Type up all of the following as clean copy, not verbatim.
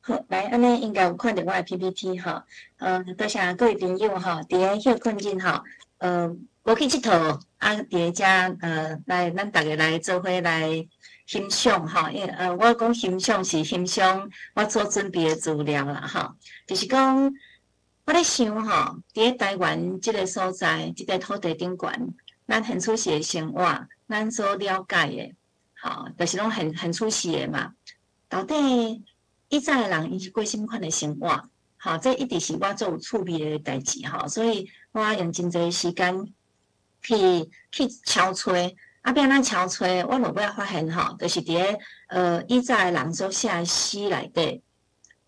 好，来，安尼应该有看到我的 PPT 哈，多谢各位朋友哈，伫咧休困境哈，无去佚佗，啊，伫遮来，咱大家来做伙来欣赏哈，因为我讲欣赏是欣赏我所准备的资料啦哈，就是讲我咧想吼，伫咧台湾即个所在，即个土地顶悬，咱很出息的生活，咱所了解的，吼，就是拢很出息的嘛，到底？以前的人，伊是过什么款的生活？好，这一直是我做有趣味的代志哈，所以我用真侪时间去敲吹，啊，变咱敲吹，我落尾发现吼，就是伫咧以前的人所写的诗内底，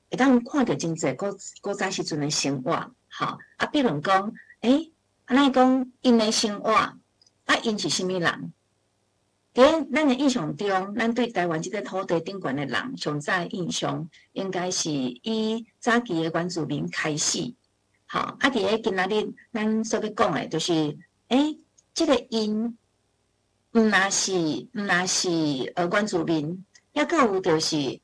会当看到真侪古早时阵的生活，好，啊，比如讲，安尼讲因的生活，啊，因是啥物人？伫咱的印象中，咱对台湾即个土地顶悬的人，上早印象应该是以早期的原住民开始。好，啊，伫咧今仔日咱所要讲的，就是即个因毋若是原住民，抑阁有就是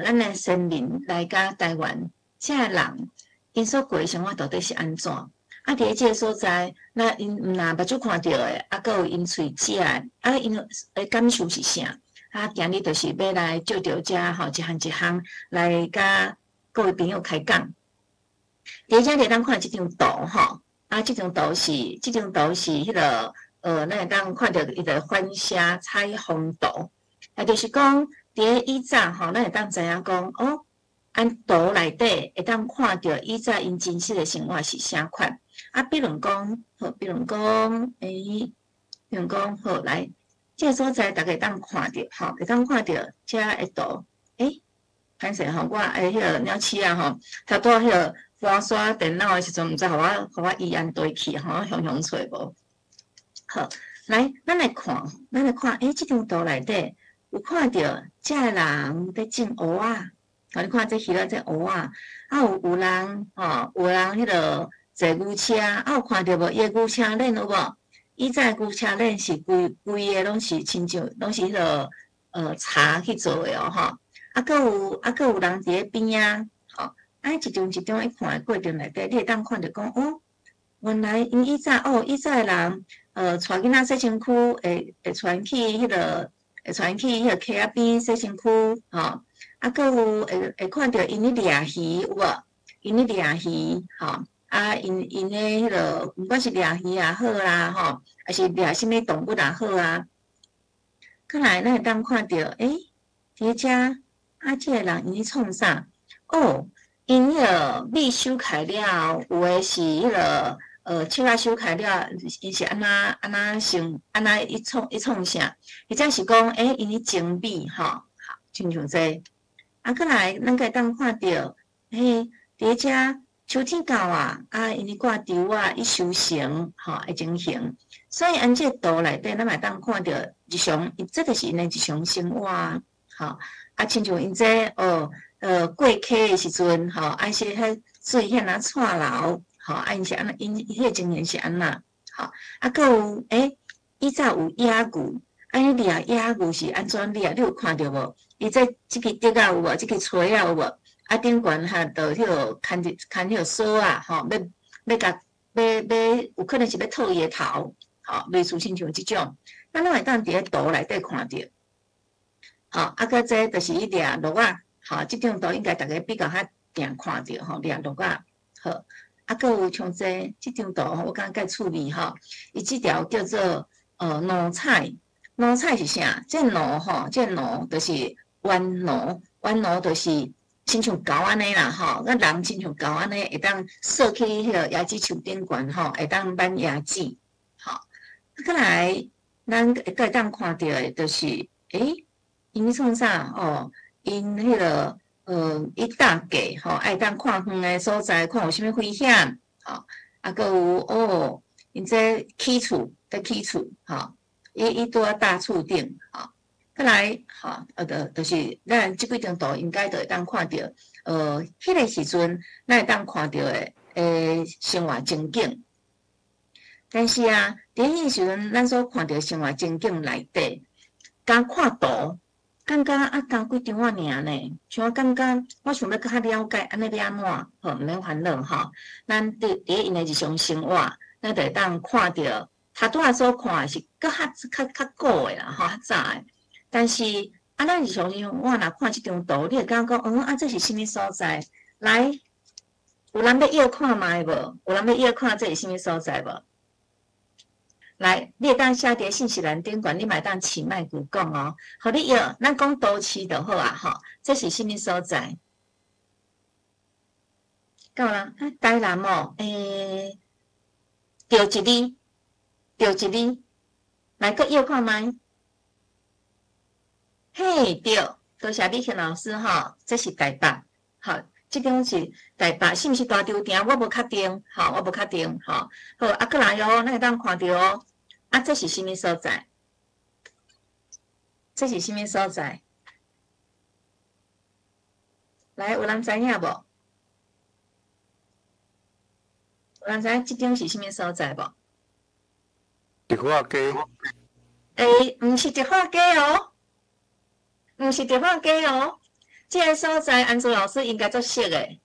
咱的先民来甲台湾，即个人因所过的生活到底是安怎？啊，伫咧即个所在，那因毋若目睭看到诶，啊，阁有因喙食诶，啊，因诶感受是啥？啊，今日就是要来借着遮吼，一项一项来甲各位朋友开讲。伫遮你当看即张图吼，啊，即张图是迄个咱会当看到伊个反射彩虹图，啊，就是讲伫咧以前吼，咱会当知影讲哦，按图内底会当看到以前因真实诶生活是啥款。啊，比如讲，好，好来，即个所在大家当看到，吼，会当看到遮会图，歹势吼，我迄个鸟鼠啊吼，头拄迄个翻刷电脑诶时阵，毋知互我遗安对去吼，熊找无。好，来，咱来看，即张图内底有看到遮个人在种蚵仔，好，你看这鱼仔在蚵仔，啊有人吼，有人迄个。坐牛车，啊有看到无？伊个牛车链有无？以前牛车链是规个拢是亲像拢是迄个茶去做诶哦，吼。啊，阁有人伫咧边啊，吼。啊，一张一张一看诶过程内底，你会当看到讲哦，原来因以前诶人带囡仔洗身躯，会传去迄个溪仔边洗身躯，吼。啊，阁有会看到因咧掠鱼有无？因咧掠鱼，吼。啊，因迄个，毋管是掠鱼也好啦，吼，还是掠什物动物也好啊。看来咱会当看到，伫遮啊，即个人因咧创啥？哦，因迄个米收开了，有诶是迄个手啊收开了，因是安那伊创啥？或者是讲，因咧精米吼，好，亲像这。啊，过来咱会当看到，伫遮。秋天到啊，因咧挂稻啊，伊收成，吼，会情形。所以按这图内底，咱嘛当看到日常，这个是因诶日常生活啊，吼，啊，亲像因这过溪诶时阵，吼，啊是迄水遐若串流，吼，啊因是安那，因迄个情形是安那，吼，啊，阁有以前有野牛，啊，伊掠野牛是安怎掠？你有看到无？伊即个竹啊有无？即个锤啊有无？啊，顶悬哈，着迄个牵迄个锁啊，吼，要甲有可能是要套伊个头，吼，类似亲像即种，咱会当伫咧图内底看到，吼，啊，搁这就是伊掠鹿仔，吼，即张图应该大家比较较定看到，吼，掠鹿仔，好，啊，搁有像这张图，我感觉趣味吼，伊即条叫做奴彩，奴彩是啥？这奴吼，这奴就是弯奴就是。亲像狗安尼啦，吼，咱人亲像狗安尼，会当坐去迄个椰子树顶悬，吼，会当挽椰子，吼。再来，咱会当看到诶，就是因创啥？哦，因迄个伊搭架，吼，爱当看远诶所在，看有啥物危险，吼，啊，搁有因这起厝，吼，伊拄啊搭厝顶，吼。再来，哈，就是咱即几张图应该就会当看到，迄个时阵咱会当看到诶，生活情景。但是啊，伫迄时阵咱所看到生活情景内底，敢看图，感觉啊，交几张啊尔呢？像我感觉，我想要较了解，安尼要安怎？吼，毋免烦恼吼。咱伫因的日常生活，咱就会当看到，头拄仔所看的是较古的啦，吼，较早的。但是啊，咱日常生活，我若看即张图，你会感觉讲，啊，这是啥物所在？来，有人要要看卖无？有人要要看这是啥物所在无？来，你会当写伫信息栏顶管，你嘛会当起麦克讲哦。互你要，咱讲都市就好啊，吼。这是啥物所在？够啦，啊，台南哦，着一字，着一字，来个要看麦。嘿，对，多谢美琴老师吼，这是台北，好，这张是台北，是毋是大稻埕？我无确定，吼，我无确定，吼。好，啊，过来哦，咱会当看到哦。啊，这是啥物所在？这是啥物所在？来，有人知影无？有人知影即张是啥物所在无？迪化街。毋是迪化街哦，毋是迪化街哦。这个所在，安祖老师应该足熟的。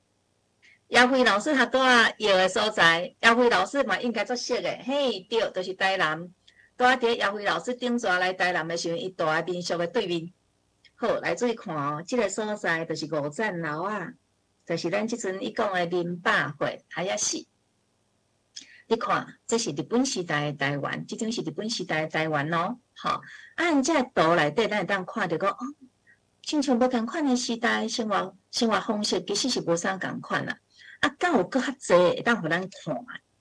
姚辉老师他拄仔摇的所在，姚辉老师嘛应该足熟的。嘿，对，就是台南。拄仔伫姚辉老师顶座来台南的时阵，伊住在民宿的对面。好，来注意看哦，这个所在就是五站楼啊，就是咱即阵伊讲的林百货，还也是。你看，这是日本时代的台湾，这张是日本时代的台湾哦。好，按这图内底，咱会当看到讲，哦，亲像无共款的时代生活方式，其实是无啥共款啦。啊，敢有搁较济会当互咱看，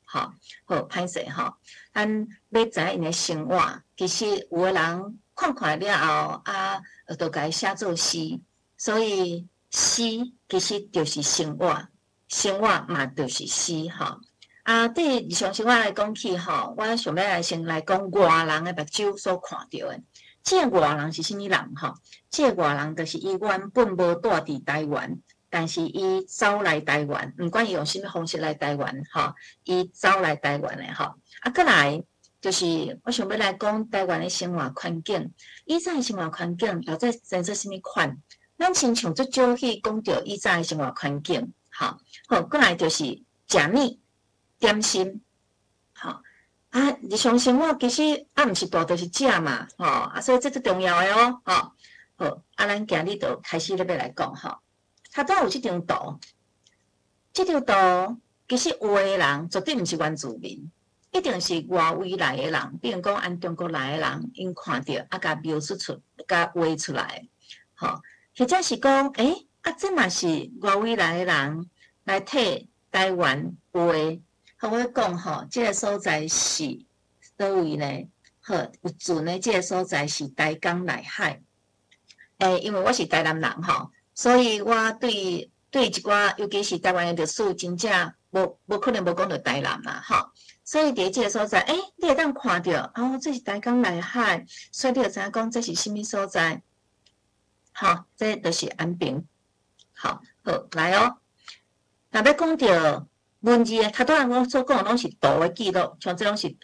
吼，好歹势吼。咱要知影因的生活，其实有的人看了后，啊，就甲伊写作诗。所以诗其实就是生活，生活嘛就是诗吼。啊，对日常生活来讲起吼，我想要来先来讲外人的目睭所看到的。这个外人是啥物人吼？这个外人就是伊原本无住伫台湾，但是伊走来台湾，毋管伊用啥物方式来台湾吼，伊走来台湾的吼。啊，过来就是我想要来讲台湾的生活环境。以前的生活环境到底生做啥物款？咱先从最少去讲到以前的生活环境，好，好，过来就是食物。点心，吼啊！日常生活其实啊，毋是大都是食嘛，吼啊，所以这最重要的哦，吼好啊，咱今日就开始要来讲吼。他都有这张图，这张图其实有的人绝对毋是原住民，一定是外围来的人，比如讲按中国来的人，因看到啊，甲描述出，甲画出来，吼或者是讲，啊，这嘛是外围来的人来替台湾画。和我讲吼，这个所在是倒位呢？好，有准的这个所在是台江内海。因为我是台南人吼，所以我对一寡，尤其是台湾的历史，真正无可能无讲到台南嘛，吼。所以伫这个所在，你会当看到，哦，这是台江内海，所以你就知影讲这是啥物所在？好，这就是安平。好，来哦，若要讲到。文字诶，头拄仔我所讲拢是图诶记录，像这种是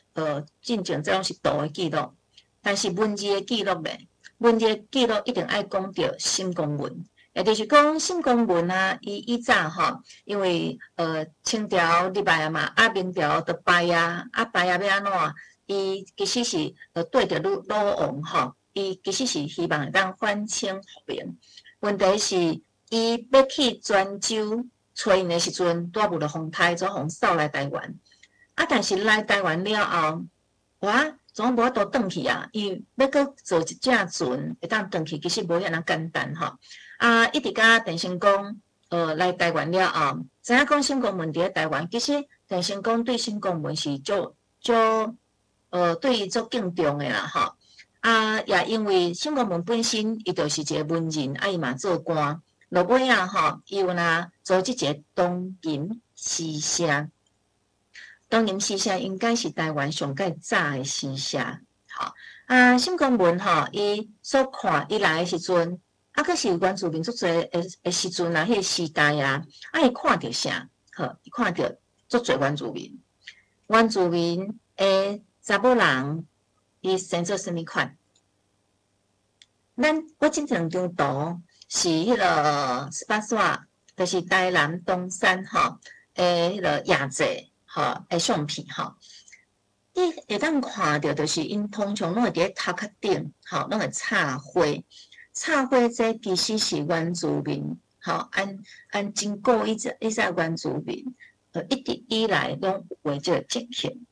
进前这种是图诶记录，但是文字诶记录咧，文字诶记录一定爱讲到新公文，也就是讲新公文啊，以早吼，因为清朝入来啊嘛，啊明朝就败啊，啊败啊要安怎？伊其实是对着老王吼，伊其实是希望当反清复明，问题是伊要去泉州。找因的时阵，拄无了风台，做风扫来台湾。啊，但是来台湾了后，我总无法度转去啊。伊要搁做一只船，会当转去，其实无遐尔简单吼。啊，一直甲陈成功来台湾了后，知影讲新公文伫台湾，其实陈成功对新公文是对伊足敬重的啦吼。啊，也因为新公文本身伊就是一个文人，啊伊嘛做官。落尾啊，吼，伊有若组织一个东吟诗社。东吟诗社应该是台湾上较早的诗社，吼啊，新公文吼，伊所看伊来的时阵，啊，可是原住民足侪的时阵啊，迄个时代啊，啊，伊看到啥？好，伊看到足侪原住民，原住民的查某人，伊生做啥物款？我即两张图是迄个18线，就是台南东山吼诶，迄个亚济吼诶相片吼。你会当看到，就是因通常拢会伫咧头壳顶，吼，拢会插花。插花这其实是原住民，吼，按真古以前原住民，一直以来拢有即个情形。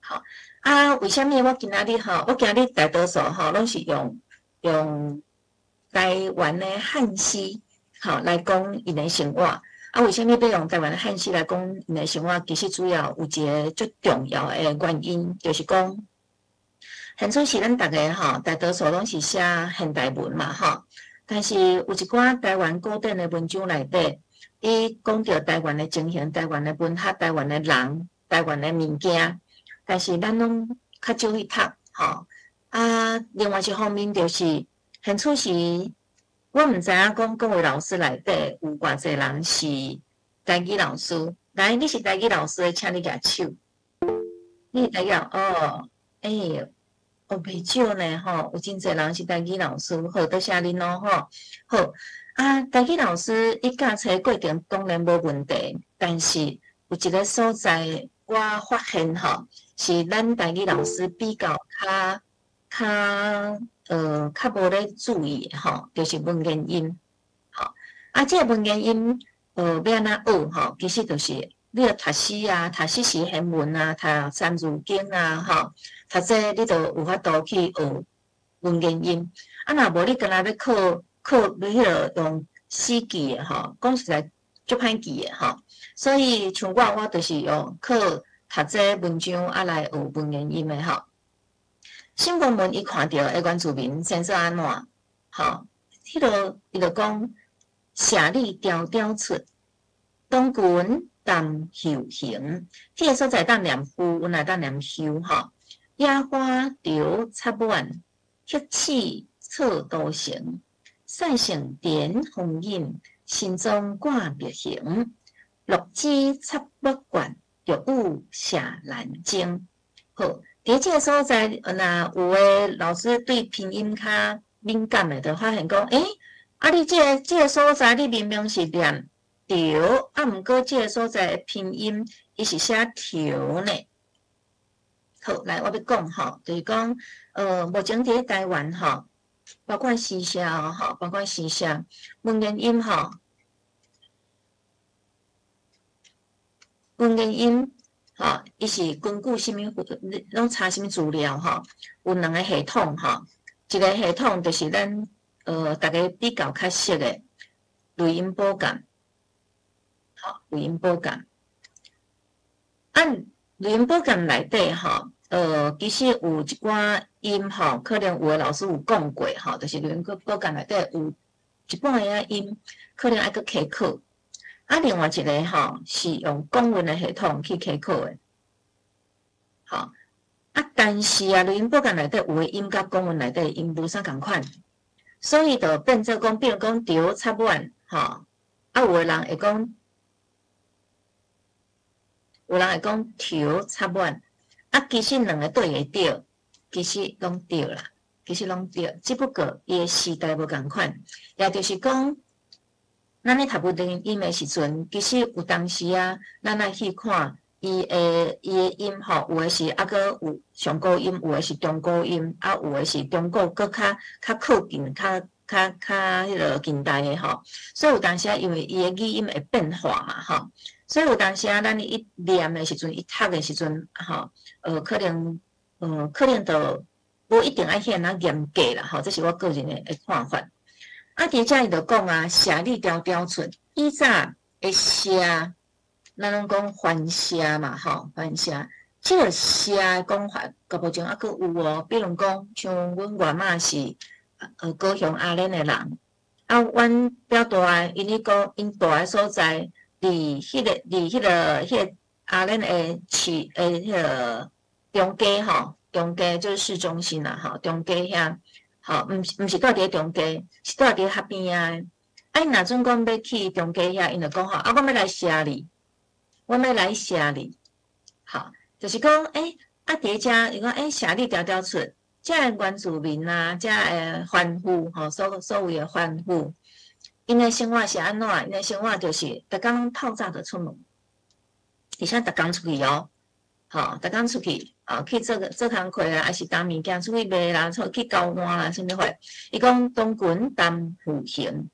好啊，为虾米我今仔日吼，我今日大多数吼拢是用台湾的汉诗，吼来讲因的生活。啊，为虾米要用台湾的汉诗来讲因的生活？其实主要有一个最重要的原因，就是讲，现在是咱大家吼，大多数拢是写现代文嘛，吼。但是有一寡台湾古典的文章内底，伊讲到台湾的情形、台湾的文学、台湾的人、台湾的物件，但是咱拢较少去读，吼。啊，另外一方面就是，现在是。我毋知影讲各位老师内底有偌济人是台语老师。来，你是台语老师的，请你举手。你是台语哦，袂少呢吼，有真侪人是台语老师。好，多谢恁咯吼。好啊，台语老师伊教册过程当然无问题，但是有一个所在我发现吼，是咱台语老师比较较无咧注意吼，就是文言音，吼啊，这个文言音，要安怎学吼？其实就是你要读诗啊，读诗词行文啊，读三字经啊，吼，读这你就有法度去学文言音。啊，若无你干那要考迄个用死记的吼，讲实在足歹记的吼。所以像我就是用考读这文章啊来学文言音的吼。新闻文伊看到原住民先做安怎？吼，迄个伊就讲写里条条出，东郡淡休行。迄个所在当念夫，阮来当念休吼。野花潮插满，血气错多行。赛成点红印，心中挂别行。落枝插不惯，玉舞下兰经。好。伫即个所在，若有诶老师对拼音较敏感诶，就发现讲，你即个所在，你明明是念条，啊，毋过即个所在拼音伊是写条呢。好，来，我要讲吼，就是讲，目前伫台湾吼，包括诗社吼，包括诗社文言音吼，文言音。吼，伊是根据啥物？拢查啥物资料？吼，有两个系统吼，一个系统就是咱大家比较较熟的录音补感，吼，录音补感。按录音补感内底吼，其实有一寡音吼，可能有的老师有讲过吼，就是录音补感内底有一半个音，可能爱去考考。啊，另外一个吼是用公文的系统去考考的，吼啊，但是啊，录音补感内底有的音甲公文内底音无啥共款，所以就变做讲，比如讲条插满，吼啊，有的人会讲，有人会讲条插满，啊，其实两个对会对，其实拢对啦，其实拢对，只不过伊的时代无共款，也就是讲。咱咧读文言音的时阵，其实有当时啊，咱来去看伊的音吼，有的是啊个有上古音，有的是中古音，啊有的是中古搁较靠近较迄个近代的吼。所以有当时啊，因为伊的语音会变化嘛吼，所以有当时啊，咱一念的时阵，一读的时阵吼，可能就无一定爱遐那严格啦吼，这是我个人的看法。啊，伫遮伊就讲啊，写里条条出，以早会写，咱拢讲翻写嘛，吼，翻写。即个写讲法，个目前还佫有哦。比如讲，像阮外妈是高雄阿莲的人，啊，阮表大因迄个因大诶所在，伫迄个阿莲的市迄个中街吼，中街就是市中心啦，吼，中街遐。吼，毋是住伫中街，是住伫河边啊。啊，若准讲要去中街遐，因就讲吼，啊，我要来写你，我要来写你。好，就是讲，啊，伫遮，伊讲，写你条条出，遮个原住民啊，遮个番妇吼，所谓的番妇，因的生活是安怎？因的生活就是逐工透早就出门，而且逐工出去哦，吼，逐工出去去做工课啊，还是担物件出去卖啦，去交换啦，啥物货？伊讲东郡担负行，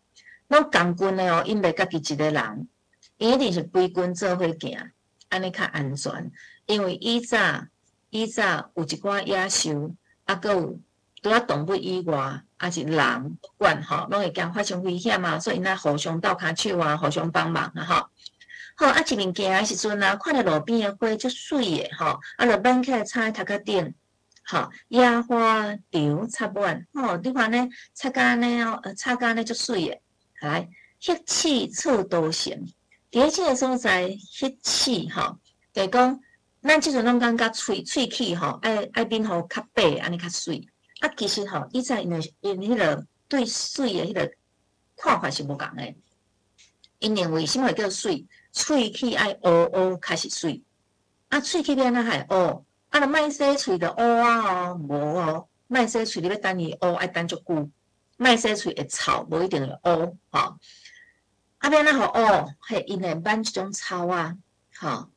拢共军的哦，因袂家己一个人，伊一定是规军做伙行，安尼较安全。因为以早有一寡野兽，阁有除了动物以外，也是人不管吼，拢会惊发生危险啊，所以因仔互相斗骹手啊，互相帮忙啊，吼。好一面行的时阵啊，看到路边的花足水的吼，就挽起来插在头壳顶，吼，野花潮插满，吼，你看呢，插甲安尼哦，插甲安尼足水的，来，翕气触都成。伫咧即个所在翕气吼，就是讲，咱即阵拢感觉喙齿吼，爱变互较白，安尼较水。其实吼，以前因迄个对水的迄个看法是无共的。因认为什么叫水？喙齿爱乌乌开始水，喙齿变哪还乌？就莫洗喙就乌啊哦，无哦，莫洗喙你要等伊乌，爱等足久。莫洗喙会臭，无一定会乌吼。变哪好乌？嘿，因会挽一种草啊，吼，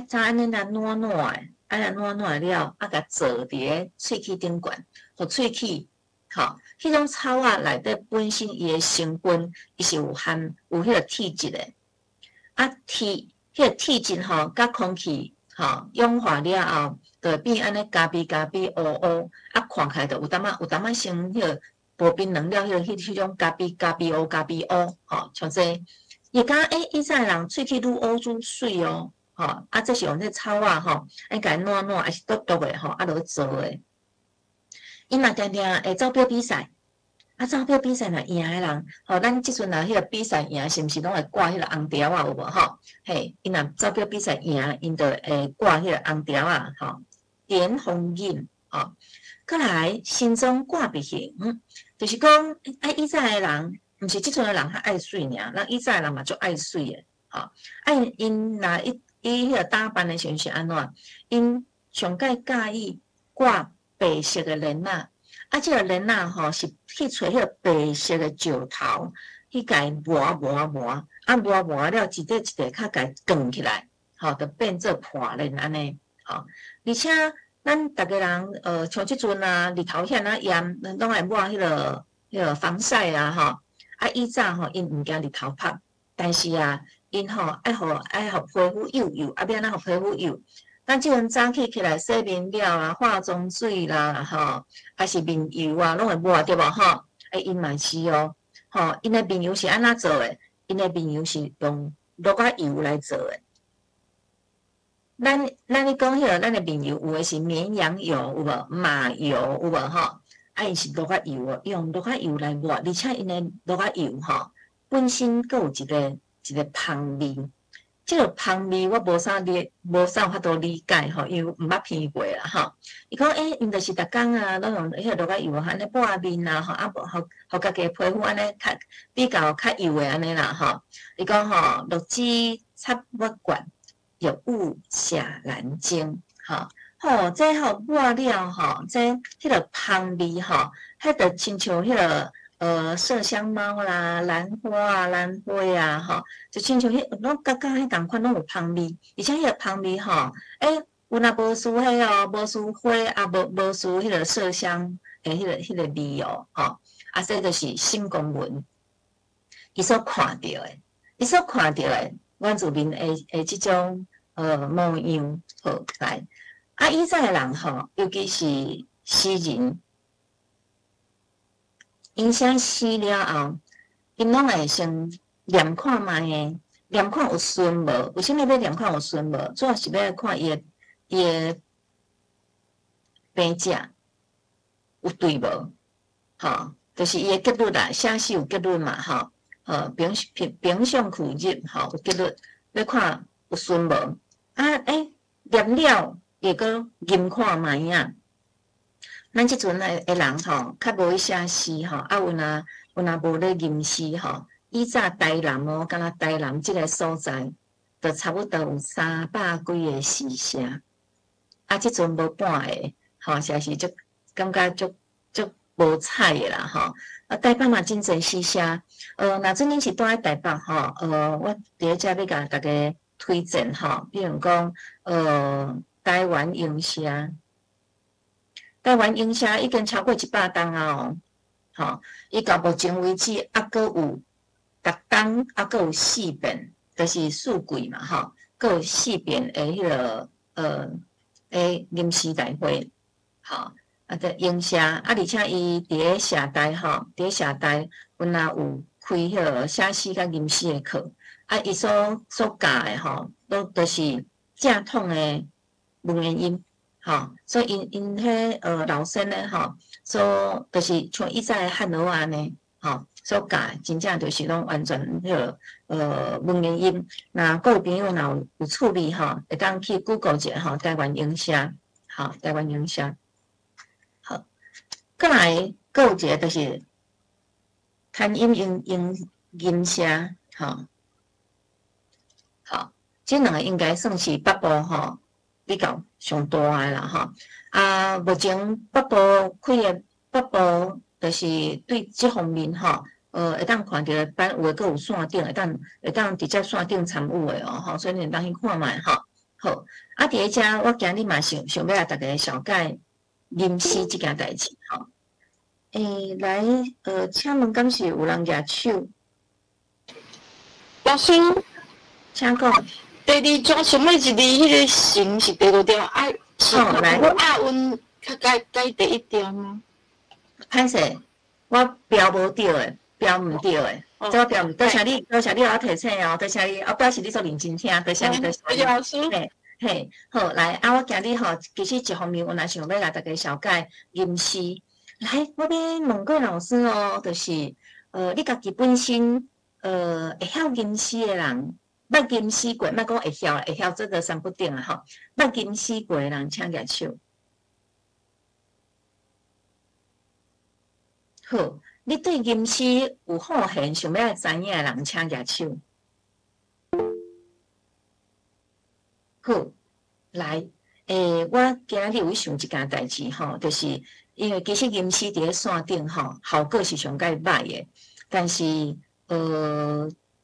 怎安尼若软软诶，若软软了，甲坐伫咧喙齿顶悬，互喙齿，吼，迄种草啊内底本身伊诶成分，伊是有迄个体质诶。迄个体质吼，甲空气吼氧化了后，就会变安尼咖啡乌乌，看起来就有淡仔像迄个薄冰冷了迄种咖啡乌吼，像这伊讲以前人喙齿愈乌愈水哦，吼这是用这草啊吼，甲伊软软还是笃笃诶吼，落做诶。伊嘛定定会走表比赛。走表比赛若赢诶人，吼，咱即阵若迄个比赛赢，是毋是拢会挂迄个红条啊？有无吼？嘿，因若走表比赛赢，因就会挂迄个红条啊，吼，点红印，吼。再来，心中挂鼻形，就是讲，以前诶人，毋是即阵诶人较爱水尔，咱以前诶人嘛足爱水诶，吼。因若伊迄个打扮诶时阵是安怎？因上介介意挂白色诶链仔。即个链仔吼是去找迄个白色的石头，去甲伊磨，磨了，一块较甲伊卷起来，吼，就变做破链安尼，吼。而且咱逐个人，像即阵啊，日头遐啊炎，拢会抹迄个防晒啊，吼。以早吼因毋惊日头晒，但是啊，因吼爱互皮肤幼，变哪互皮肤幼。咱即阵早起来洗面了啦、化妆水啦，吼，还是面油啊，拢会抹对无吼？因嘛是哦，吼，因的面油是安怎做诶？因的面油是用落仔油来做诶。咱咧讲迄个，咱的面油有诶是绵羊油，有无？马油有无吼？因是落仔油哦，用落仔油来抹，而且因的落仔油吼，本身佫有一个香味。即个香味我无啥法度理解吼，因为毋捌闻过啦吼。伊讲因就是逐工啊，拢用迄个落仔油安尼抹面啊，吼，互家己皮肤安尼比较较幼诶安尼啦吼。伊讲吼，落脂插抹管，有雾下蓝鲸，吼，这抹了吼，迄个香味吼，迄个亲像迄个。麝香猫啦、兰花啊，吼，就亲像迄拢甲迄同款，拢有香味，而且迄个香味吼，有若无输迄哦，无输花无输迄个麝香迄个味哦，吼，这就是新公文，伊所看到诶，原住民诶即种模样，好来，以前诶人吼，尤其是诗人。因写诗了后，因拢会先念看卖诶，念看有顺无？为什么要念看有顺无？主要是要看伊诶病者有对无？吼，就是伊诶结论啦，写诗有结论嘛，吼，平常苦日吼有结论，要看有顺无？念了会阁吟看卖啊。咱即阵诶人吼，较无去写诗吼，有若无咧吟诗吼。以早台南哦，敢若台南即个所在，就差不多有300几个诗社。即阵无半个，吼，实在是足感觉足无彩的啦吼。台北嘛真侪西社，若真恁是住喺台北吼，我伫遮要甲大家推荐吼，比如讲台湾英社，台湾英社已经超过100档啊哦，吼，伊到目前为止还阁有逐档还阁有4遍，就是4季嘛吼，阁有4遍的迄个临时大会，吼。英社而且伊伫咧社台吼，伫咧社台，阮也有开迄个写诗甲吟诗的课，伊所教的吼，都是正统的文言音，吼，所以因迄老生咧吼，所就是像以前的汉罗安尼，吼，所教真正就是拢完全迄个文言音。那各位朋友若有趣味吼，会当去 Google 者吼，台湾英社，吼，台湾英社。过来，阁有一个就是thanh音音社，吼，好，这两个应该算是北部吼比较上大个啦，吼。目前北部开的北部就是对这方面吼，会当看到班有诶，阁有线顶，会当直接线顶参与诶哦，吼，所以你当去看卖吼。好，伫咧遮，我今日嘛想要来大家小解吟诗即件代志，吼。来，请问敢是有人举手？老师，请讲。第二章上尾一字，迄个行是第5条，好来，我韵改第1条吗？歹势，我标无对诶，标毋对诶，这我标毋，多谢你我提醒哦，多谢你，我表示你做认真听，多谢你，多谢你。老师。嘿，好，来，我今日吼，其实一方面我也想要甲大家小解吟诗。来，我要问过老师哦，就是，你家己本身，会晓吟诗的人，捌吟诗过，莫讲会晓这个三不定啊吼，捌吟诗过的人，请举手。好，你对吟诗有好闲，想要知影的人，请举手。好，来，我今日有想一件代志吼，就是因为其实吟诗伫咧线顶吼，效果是上介歹诶。但是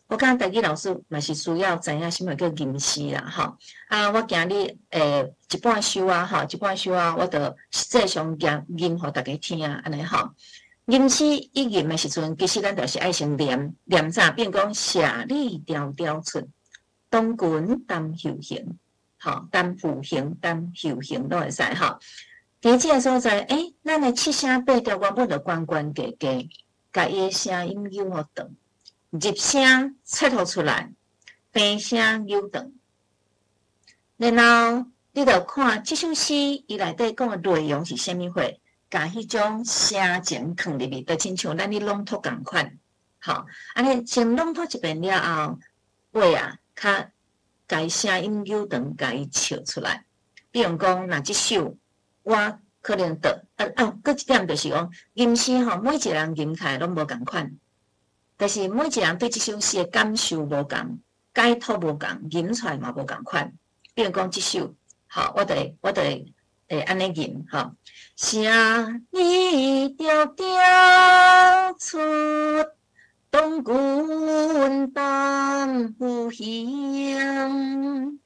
我感觉台语老师嘛是需要知影什么叫吟诗啦吼。我今日一半首啊吼，一半首啊，我着实际上吟互大家听安尼吼。吟诗一吟诶时阵，其实咱着是爱先念啥，变讲谢里迢迢出，东君担后行。吼，担负行、担后行都会使吼。伫即个所在，咱的七声八调，我要着关关家家，甲伊的声音扭互长，入声切互出来，平声扭长。然后你着看即首诗，伊内底讲的内容是啥物货，甲迄种声情放入去，就亲像咱咧朗读共款。吼，安尼先朗读一遍了后，话啊，较。甲声音扭长，甲伊笑出来。比如讲，若即首我可能得搁一点就是讲，吟诗吼，每一个人吟起来拢无共款，但是每一个人对即首诗的感受无共，解读无共，吟出来嘛无共款。比如讲即首，好，我得安尼吟吼，谢里迢迢出。东君担负行，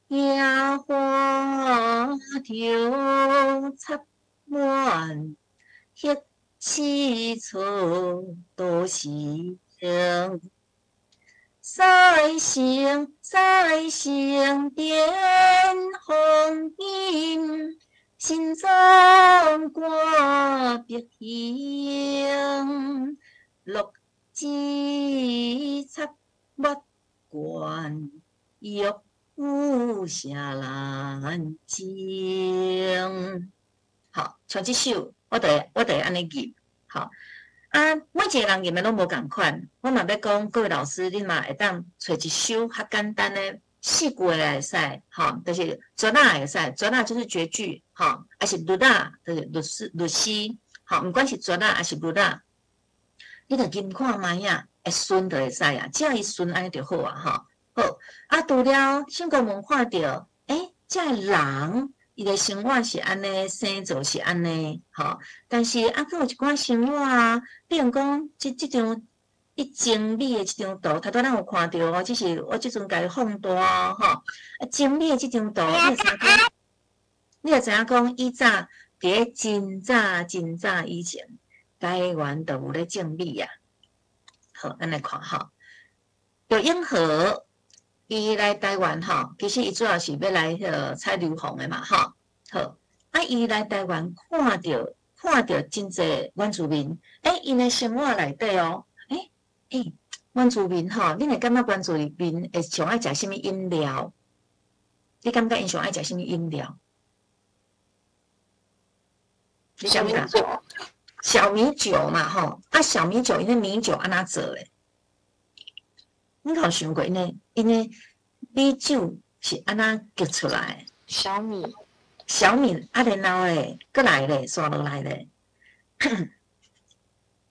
野花条插满，迄四处都是情。赛声点红音，心中挂别行。只插墨关，玉壶下兰情。好，像这首，我得安尼吟。好，每一个人吟的拢无共款。我嘛要讲，各位老师，你嘛会当找一首较简单的四句来使，吼，就是绝哪会使，绝哪就是绝句，吼，还是律哪，就是律诗，吼，不管是绝哪还是律哪。你着吟看卖啊，会顺就会使啊，只要伊顺安尼就好啊，吼。好，除了成功文看到，这人伊个生活是安尼，生做是安尼，吼。但是啊，佫有一寡生活啊，比如讲即张伊精美的即张图，头拄咱有看到哦，只是我即阵甲伊放大哦，吼。啊，精美的即张图，你会知影讲，以早伫真早以前，台湾都有咧种米啊。好，咱来看吼。刘永和伊来台湾吼，其实伊主要是要来采硫磺的嘛，吼。好，啊，伊来台湾看到真济原住民，因的生活内底哦，原住民吼，恁会感觉原住民会上爱食什么饮料？你感觉因上爱食什么饮料？你感觉小米酒嘛，吼啊，小米酒因为米酒安怎做诶？你有想过因的米酒是安怎结出来？小米啊，然后咧，过来咧，刷落来咧，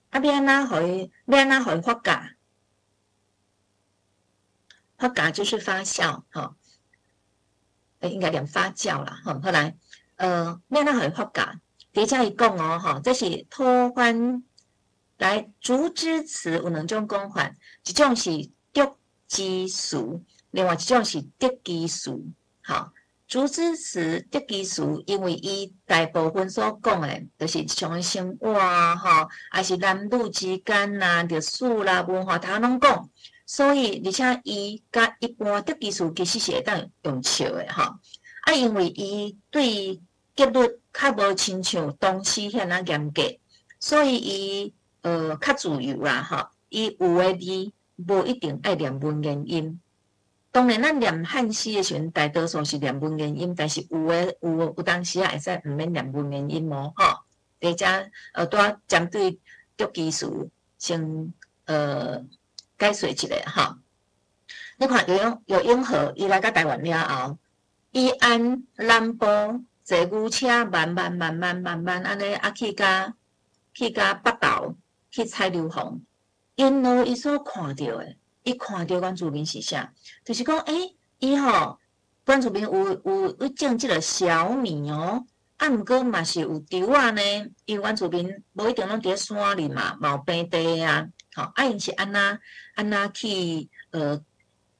啊，要安怎互伊发酵？发酵就是发酵，吼，应该念发酵啦，吼，后来，要安怎互伊发酵？底下伊讲哦，吼，这是脱番来竹枝词有两种讲法，一种是竹枝词，另外一种是竹枝词，吼。竹枝词、竹枝词，因为伊大部分所讲的，就是像个生活吼，还是男女之间啦、历史啦、文化，他拢讲。所以，而且伊甲一般竹枝词其实是会当用笑的吼。啊，因为伊对结律较无亲像东西遐那严格，所以伊较自由啦吼。伊有诶字无一定爱念文言音。当然，咱念汉诗的时阵，大多数是念文言音，但是有当时啊会使毋免念文言音哦，吼。第只拄针对竹枝词先解说一下吼。你看有永和伊来到台湾了后，伊按南部坐牛车慢慢安尼啊去甲北投去采硫磺，因路伊所看到的。伊看到原住民是啥？就是讲，伊吼原住民有种即个小米哦，啊，毋过嘛是有稻啊呢。因原住民无一定拢伫咧山里嘛，嘛有平地啊，吼，因是安那去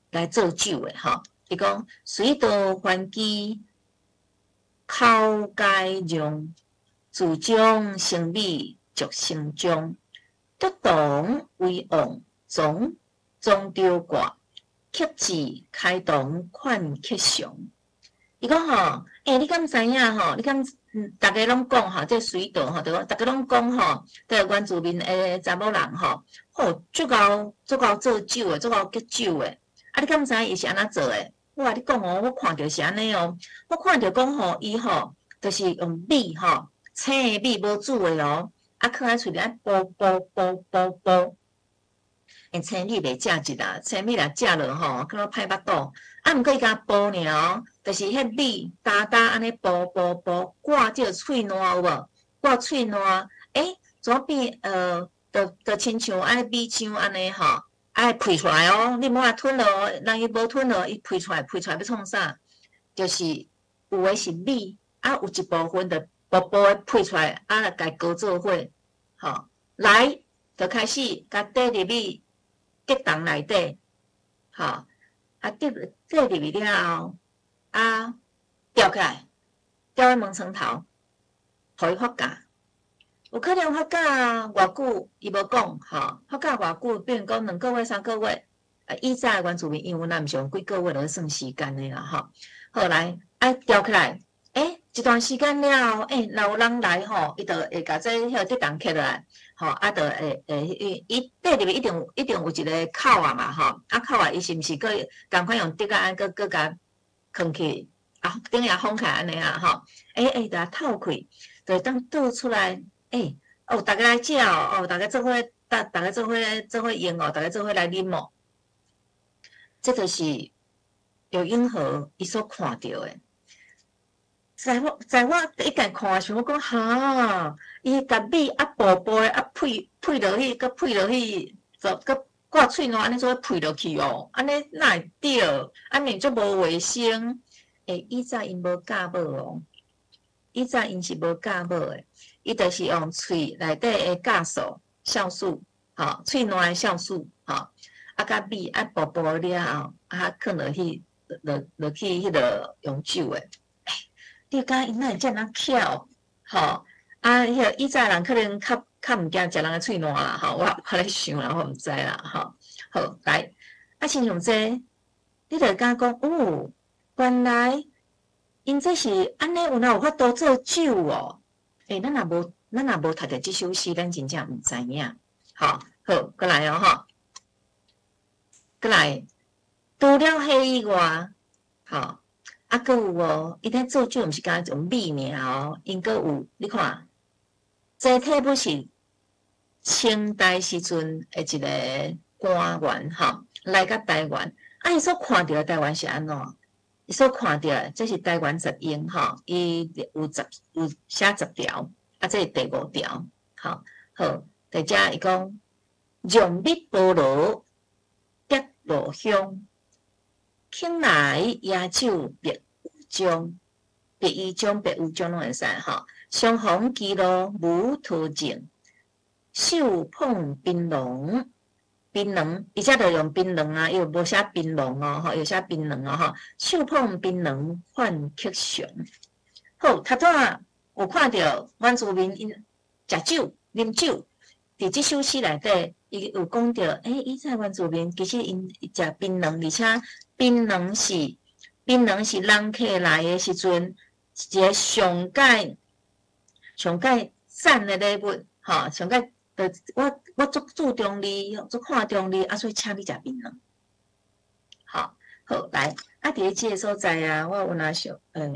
来做酒的吼。伊讲水稻还基，口盖用，自将生米逐成中，得动为王总。中吊挂，刻字开动款刻上。伊讲吼，你敢知影吼？你敢大家拢讲吼，这水稻吼，对无？大家拢讲吼，这原住民诶查某人吼，足够做酒诶，足够结酒诶。啊，你敢知伊是安怎做诶？我甲你讲哦，我看着是安尼哦，我看着讲吼，伊吼，就是用米吼，青诶米无煮诶哦，啊，放喺厝里啊煲。青米袂食一啦，青米若食落吼，可能歹腹肚。啊，毋过伊甲煲尔，就是迄米打安尼煲，挂即个喙烂有无？挂喙烂，怎变就亲像安尼米浆安尼吼，爱配出来哦。你莫话吞落，人伊无吞落，伊配出来要创啥？就是有诶是米，啊有一部分就薄诶配出来，啊来甲高做伙，吼，来就开始甲缀入去。结冻内底，吼，啊，入去了后，啊，吊起来，吊喺门床头，互伊发酵。有可能发酵偌久，伊无讲，吼，发酵偌久，比如讲2个月、3个月，以早原住民因为咱毋是用几个月来算时间的啦，吼。后来吊起来，一段时间了后，若有人来吼，伊就会甲这迄结冻起来。吼，啊，就伊缀入一定有一个口啊嘛，吼，啊口啊，伊是毋是佫共款用竹啊，佫甲囥起啊，顶下封起安尼啊，吼，就透开，就当倒出来，大家来食哦，大家做伙用哦，大家做伙来啉哦，这就是有永和伊所看到的。在我第一眼看的时候，我讲哈，伊甲米啊薄的啊配落去，佮配落去，就佮挂喙烂安尼做配落去哦，安尼哪会对？安尼足无卫生。以早因无教无哦，以前因是无教某诶，伊就是用喙内底诶酵素、酵素，吼，喙内诶酵素，吼，啊，甲米啊薄薄了后，啊，放落去，落去迄个用酒诶。你讲因哪会遮尔巧？吼，啊，迄个以前人可能较毋惊食人诶喙烂啦，吼，我咧想啦，我毋知啦，吼。好，来，啊，亲像这，你着敢讲，哦，原来因这是安尼，有哪有法度做酒哦？咱若无读着即首诗，咱真正毋知影。好，好，过来哦，吼，过来，除了迄以外，吼。啊，搁有哦，伊咧做酒毋是干用米尔哦，因搁有你看，这体不是清代时阵诶一个官员吼，来到台湾，啊，伊所看到台湾是安怎？伊所看到这是台湾十英吼，伊有写10条，啊，这是第5条，吼，好，在遮伊讲，用米菠萝，滴落香。请来野酒别有种，别有种，别有种拢会使吼。相逢记录无途径，手捧槟榔，槟榔，而且着用槟榔啊，又无写槟榔哦，吼，又写槟榔哦，吼。手捧槟榔换吉祥。好，头拄仔有看到原住民因食酒、啉酒，伫即首诗内底，伊有讲到，以前原住民其实因食槟榔，而且槟榔是人客来的时阵一个上界赞的礼物，吼，上界我足注重你，足看重你，所以请你食槟榔。好，来，伫咧即个所在啊，我有哪想，好，伫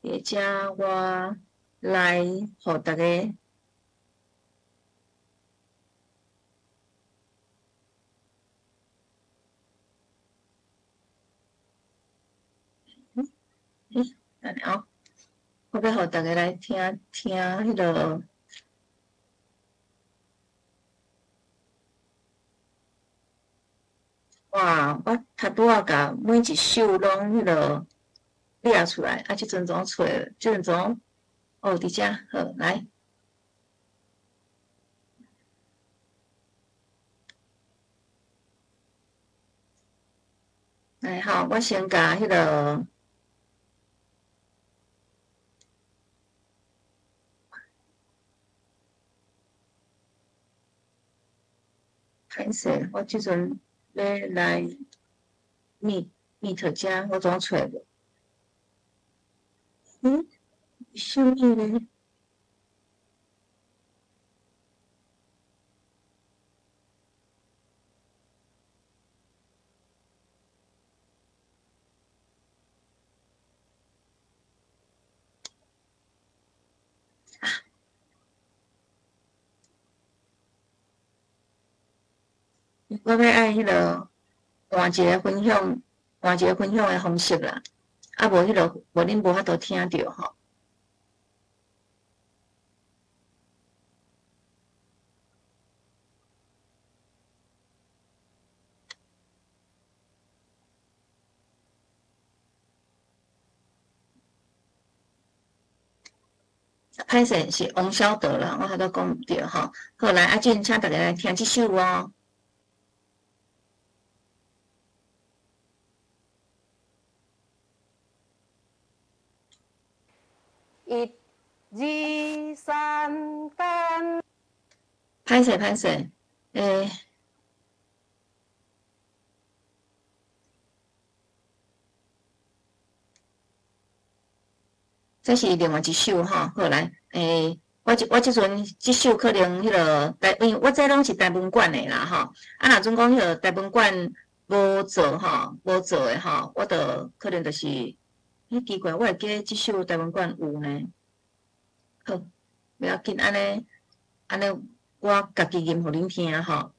咧遮我来互大家。安尼哦，我要互大家来听迄个。哇！我头拄仔甲每一首拢迄个列出来，即阵怎找？即阵怎？哦，伫遮好来。来好，我先甲迄个。歹势，我即阵要来meet遮，我怎找无？啥物咧？我要爱迄个换一个分享的方式啦，无迄个无恁无法度听着吼。歹势是王小德啦，我还都讲毋对吼。好来，请大家来听即首哦。1、2、3干。歹势，这是另外一首吼，好来，我即阵即首可能迄个因为我这拢是台文馆的啦吼，若总讲迄个台文馆无做的吼，我着可能就是，奇怪，我会记得即首台文馆有呢。好，不要紧，安尼，我家己吟互恁听吼。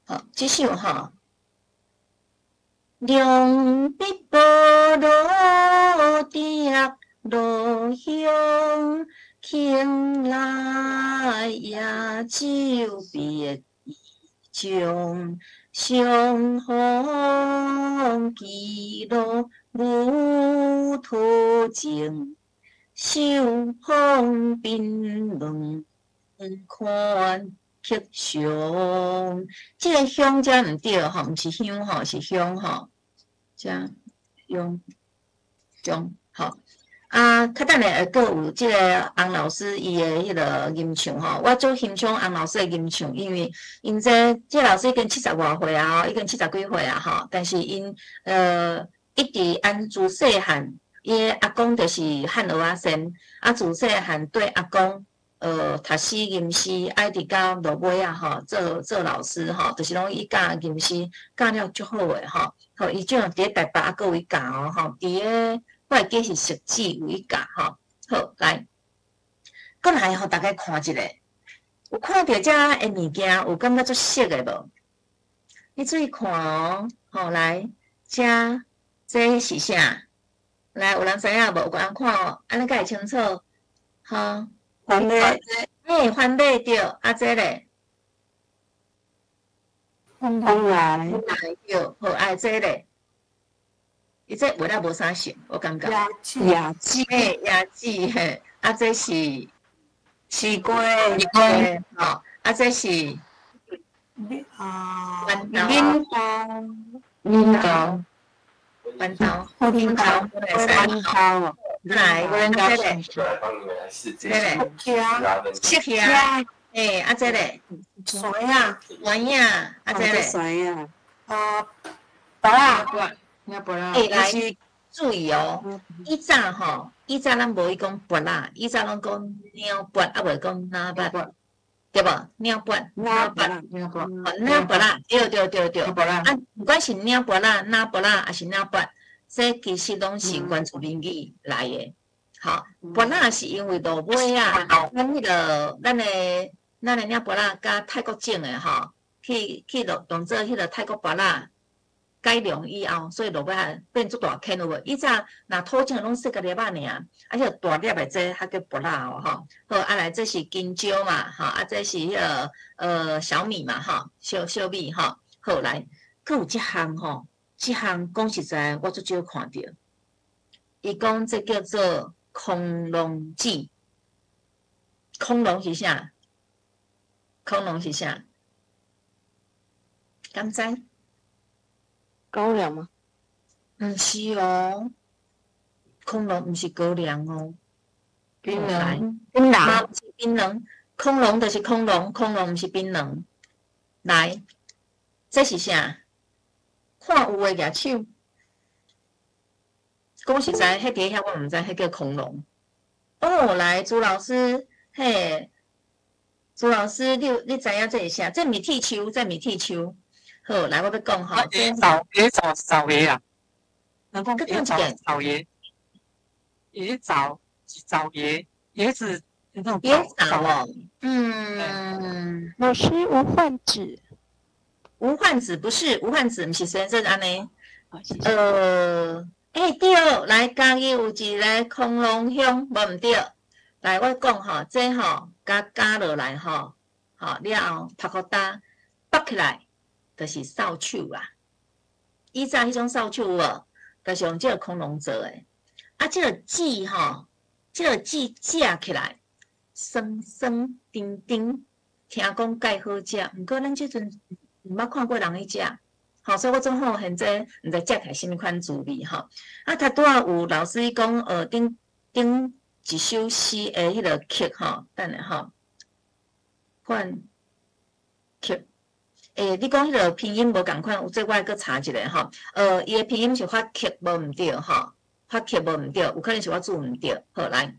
好，即首吼，两笔菠萝滴落香，请来野酒别上，上风记录无途径，手风冰冷看曲上。这个香遮毋对吼，毋是香吼，是香吼，遮香吼。啊，较等下还有即个洪老师伊的迄个吟唱吼，我最欣赏洪老师的吟唱，因为因即老师已经70外岁啊，已经70几岁啊吼，但是因一直按自细汉，伊阿公就是汉蚵仔先，啊自细汉对阿公读诗吟诗，爱伫到落尾啊吼，做老师吼，就是拢伊教吟诗，教了足好诶吼，吼伊种伫台北啊，各位教哦吼，伫个。我会记是食指有一架吼，好来，过来互大家看一下，有看到遮个物件，有感觉足熟的无？你注意看哦，吼来，这是啥？来，有人知影无？有人看哦，安尼才会清楚，吼。番类，番类对，啊这咧，番来，对，好，啊这咧。伊这话了无啥熟，我感觉。雅集，嘿，雅集嘿，啊，这是西瓜，吼，啊，这是啊，豌豆，豌豆，来，这嘞，这嘞，色呀，诶，啊，这嘞，酸呀，啊，这嘞，酸呀，啊，拔辣。来注意哦，以前吼，咱无伊讲拔啦，以前拢讲鸟拔，啊袂讲哪拔，对无？鸟拔，鸟拔啦，对。啊，不管是鸟拔啦、哪拔啦，还是鸟拔，这其实拢是原住民语来的。好，拔啦是因为落尾啊，咱的鸟拔啦，甲泰国种的吼，去当做迄个泰国拔啦。改良以后，所以落尾变做大坑有无？以前若土种拢细个粒仔尔，啊，迄大粒的这还叫拔辣哦，吼。好，啊来这是金蕉嘛，哈，啊这是迄个小米嘛，哈，小米哈。好来，佮有一项吼，这项讲实在，我足少看到。伊讲这叫做恐龙记，恐龙是啥？敢知？高粱吗？毋是哦，恐龙毋是高粱哦，槟榔，榔，是槟榔，恐龙就是恐龙，恐龙毋是槟榔。来，这是啥？看有诶举手。讲实在，迄底遐我毋知，迄叫恐龙。哦，来，朱老师，嘿，朱老师，你知影这是啥？这米蒂秋，好，来，我要讲吼，枣叶啊，那种枣叶，椰枣是枣叶，椰子那种椰枣哦，老师无患子，无患子不是无患子，不是先生安尼。对，来嘉义有一个恐龙乡，无毋对。来，我讲吼，这吼加落来吼，了后拍互焦，拔起来。就是扫帚啦，以前迄种扫帚有无？就是用这个恐龙做诶。啊，这个籽吼，这个籽食起来酸酸甜甜，听讲介好食。毋过咱即阵毋捌看过人去食，好，所以我总好现在毋知食起来什么款滋味吼。啊，他拄仔有老师讲顶一首诗诶，迄个曲吼，等下吼，换曲。你讲迄个拼音无共款，有这我会阁查一下吼。伊的拼音是发曲无毋对吼，发曲无毋对，有可能是我字毋对。好来，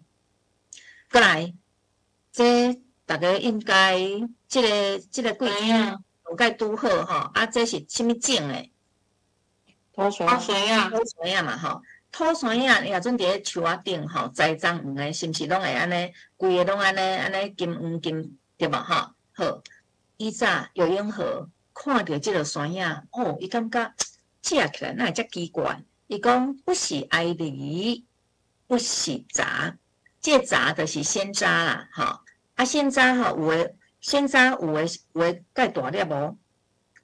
过来，这大家应该即个贵子有该拄好吼。啊，这是啥物种诶？土山啊嘛吼，土山啊，也准伫咧树仔顶吼，栽赃黄诶，是毋是拢会安尼？规个拢安尼金黄金对无吼？好。以前游泳河看到即个山影，伊感觉食起来哪会遮奇怪？伊讲不是艾梨，不是杂，这杂就是鲜渣啦，吼。啊鲜渣吼有诶，鲜渣有诶介大粒无？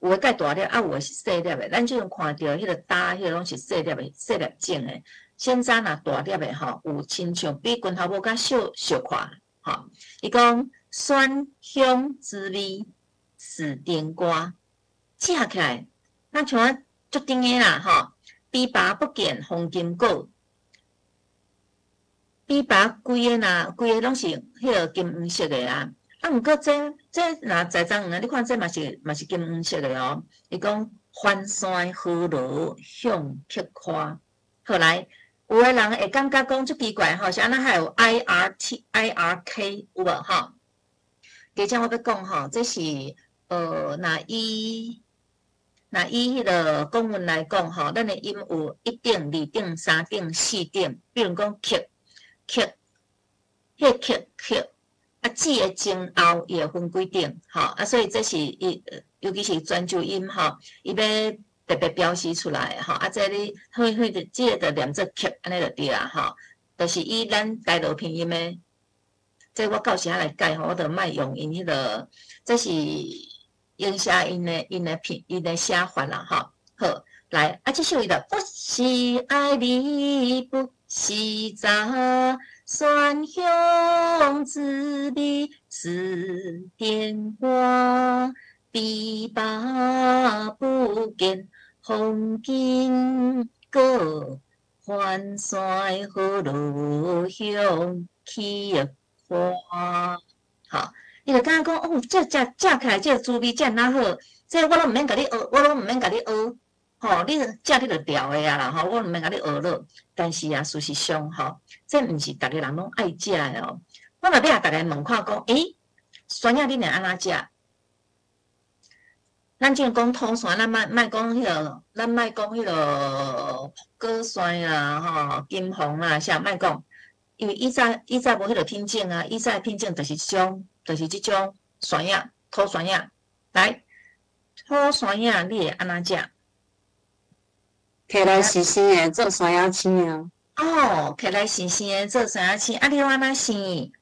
有诶介大粒，啊有诶是细粒诶。咱即阵看到迄个搭，迄个拢是细粒诶，细粒种诶。现在若大粒诶吼，有亲像比拳头无较小块吼。伊讲酸香滋味是甜瓜，食起来，咱像啊足甜诶啦吼。枇杷不见黄金果，枇杷规个拢是迄个金黄色诶啊。啊，毋过这若在章鱼啊，你看这嘛是金黄色诶哦。伊讲番山河罗向菊花，后来有诶人会感觉讲足奇怪吼，是安那还有 IRK 有无吼？加上我要讲吼，这是若以迄个公文来讲吼，咱诶音有1点、2点、3点、4点，比如讲迄啊，字诶前后伊会分几点，吼啊，所以这是尤其是专注音吼，伊要特别标示出来吼，啊，这你即个念做曲，安尼就对啦吼，就是以咱台罗拼音诶，这我到时仔来改吼，我着莫用因迄个，这是影写因诶写法啦吼，好，来啊，这首伊着不是爱你，不是渣。酸香滋味是甜瓜，枇杷不见黄金果，番山河路香菊花。好，你就感觉讲哦，这食起来这滋味这哪好，这我拢毋免甲你学，我拢毋免甲你学。吼，你食你就调诶啊啦，吼，我毋免甲你学咯。但是啊，事实上吼，这毋是逐个人拢爱食诶哦。我若要逐个问看讲，酸仔你若安怎食？咱即讲土酸，咱莫讲迄个，咱莫讲迄个果酸啦，吼，金红啦，啥莫讲，因为以前无迄个品种啊，以前品种就是即种酸仔，土酸仔。来，土酸仔你会安怎食？摕来洗洗诶，做酸鸭青啊。哦，摕来洗洗诶，做酸鸭青，啊，你要安怎洗？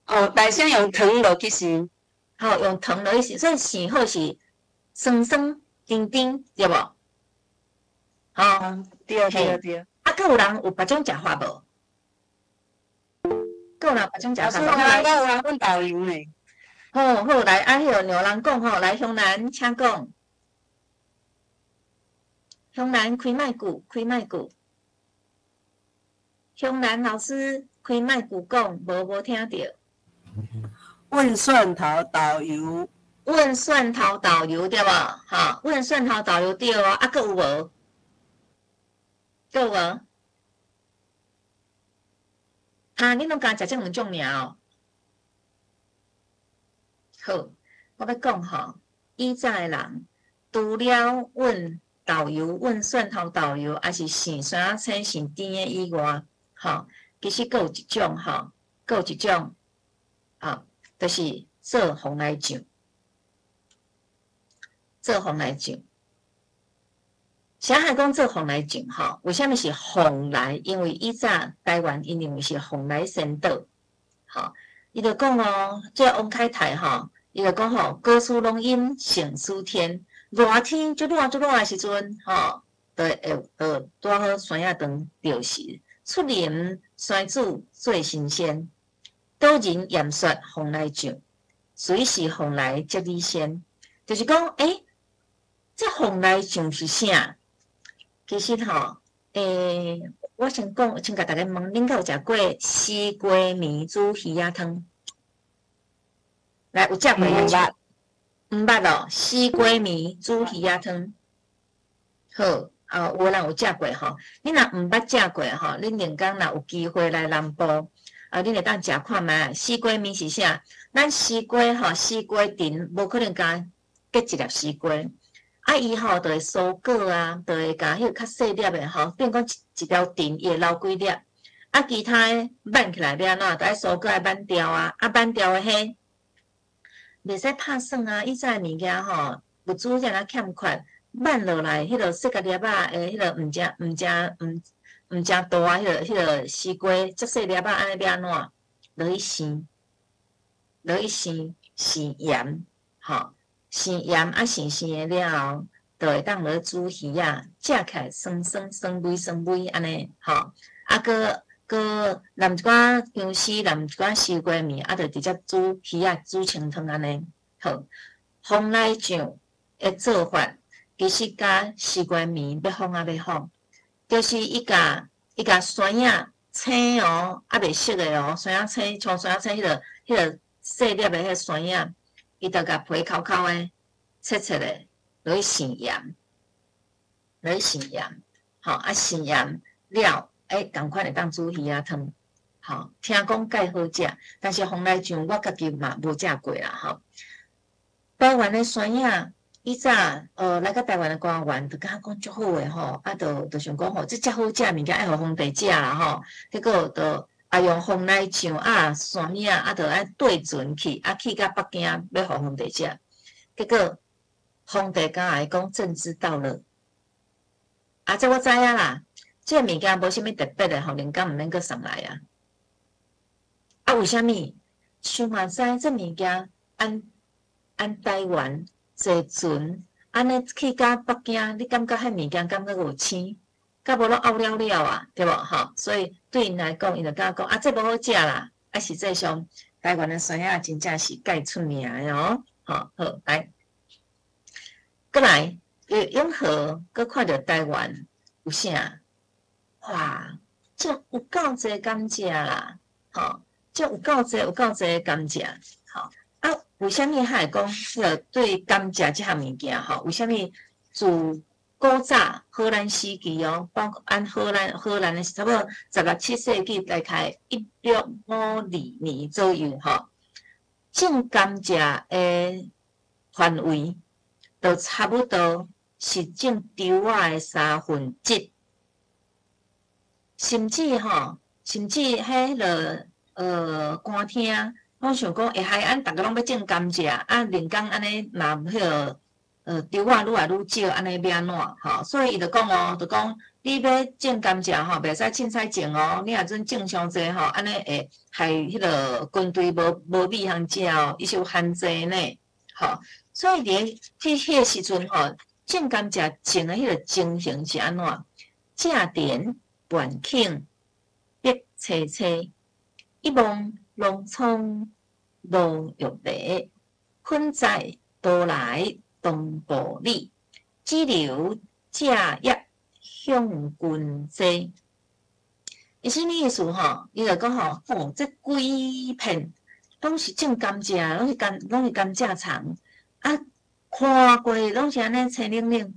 哦，内先用糖落去洗。好，用糖落去洗，所以洗好是酸酸甜甜，对无？好，对。啊，佮有人有别种食法无？佮有人别种食法无？有人问导游呢。好，来，啊，迄个有人讲吼，来，香兰，请讲。香兰开麦句，香兰老师开麦句讲，无听到。问蒜头导游，问蒜头导游对无？哈，问蒜头导游对哦。啊，佮有无？佮有无？啊，你拢敢食这两种尔哦？好，我要讲吼，以前诶人除了问导游、问蒜头导游，还是洗酸菜、洗甜诶以外，吼，其实佮有一种吼，就是做红来酱。啥海讲做红来酱吼？为虾米是红来？因为以前台湾因认为是红来先到，吼，伊就讲哦，这王开泰吼，伊就讲吼，歌书拢饮胜思甜。热天足热诶时阵，吼，就拄好酸仔肠着时，出林酸煮最新鲜，岛人盐雪红来酱，随时红来接你先。就是讲，这红来酱是啥？其实吼，我先甲大家问，恁有食过西瓜面煮鱼仔汤？来，有食过无？毋捌咯，西瓜面煮鱼仔汤。好，有人有食过吼。你若毋捌食过吼，恁另工若有机会来南部，恁会当食看觅。西瓜面是啥？咱西瓜吼，西瓜丁无可能加结一粒西瓜，伊吼就会蔬果啊，就会加迄个较细粒的吼，变讲一条丁伊会留几粒。其他的挽起来要安怎？就爱蔬果爱挽掉啊，挽掉的迄。袂使拍算啊！以前物件吼，物资遮尔欠缺，挽落来迄个细个粒仔迄个毋真大迄个西瓜，足细粒仔安尼要安怎？落去生盐，吼，生盐啊，生的了后，就会当落煮鱼啊，食起来酸酸酸味酸味安尼，吼，啊个淋一寡姜丝，淋一寡西瓜面，啊，就直接煮鱼啊，煮清汤安尼，好。风来酱的做法，其实甲西瓜面要放要放，就是伊甲酸影青哦，啊袂熟的哦，酸影青像酸影青迄个细粒的迄个酸影，伊就甲皮烤烤的切切的，落去生盐，吼啊生盐了，共款会当煮鱼仔汤，吼听讲介好食，但是风来酱我家己嘛无食过啦，吼。台湾的酸影，以早来到台湾的官员，就甲讲足好诶吼，啊，就想讲吼，这遮好食物件爱互皇帝食啦吼，结果就用风来酱啊酸物啊，就爱对准去，去到北京要互皇帝食，结果皇帝敢会讲朕知道了，这我知影啦，这物件无啥物特别诶吼，人家毋免阁送来啊。为虾米？想嘛知这物件按台湾坐船，安尼去到北京，你感觉迄物件感觉有青，甲无拢拗了了啊，对无吼？所以对因来讲，伊就甲讲这无好食啦。实际上台湾的酸影真正是介出名的哦。好，来，过来，永和，佮看到台湾有啥？哇，这有够济甘蔗啦，吼，这有够济甘蔗，吼。为虾米还会讲对甘蔗这项物件吼？为虾米自古早荷兰时期哦，包括荷兰的差不多16、17世纪，大概1652年左右吼，种甘蔗的范围就差不多是种稻仔的1/3，甚至迄个寒天。我想讲，下海逐个拢要种甘蔗，人工安尼嘛，迄个稻仔愈来愈少，安尼要安怎吼？所以伊就讲哦，就讲你要种甘蔗吼，袂使凊彩种哦。你若阵种伤济吼，安尼会害迄个军队无米通食哦，伊是有限制呢。吼，所以迄个时阵吼，种甘蔗种的迄个情形是安怎？正田万顷碧青青，一望农村农玉地，困在都来东部里，只留稼业向军济。伊啥物意思吼？伊就讲吼，这规片拢是种甘蔗，拢是甘蔗场，看过拢是安尼青冷冷。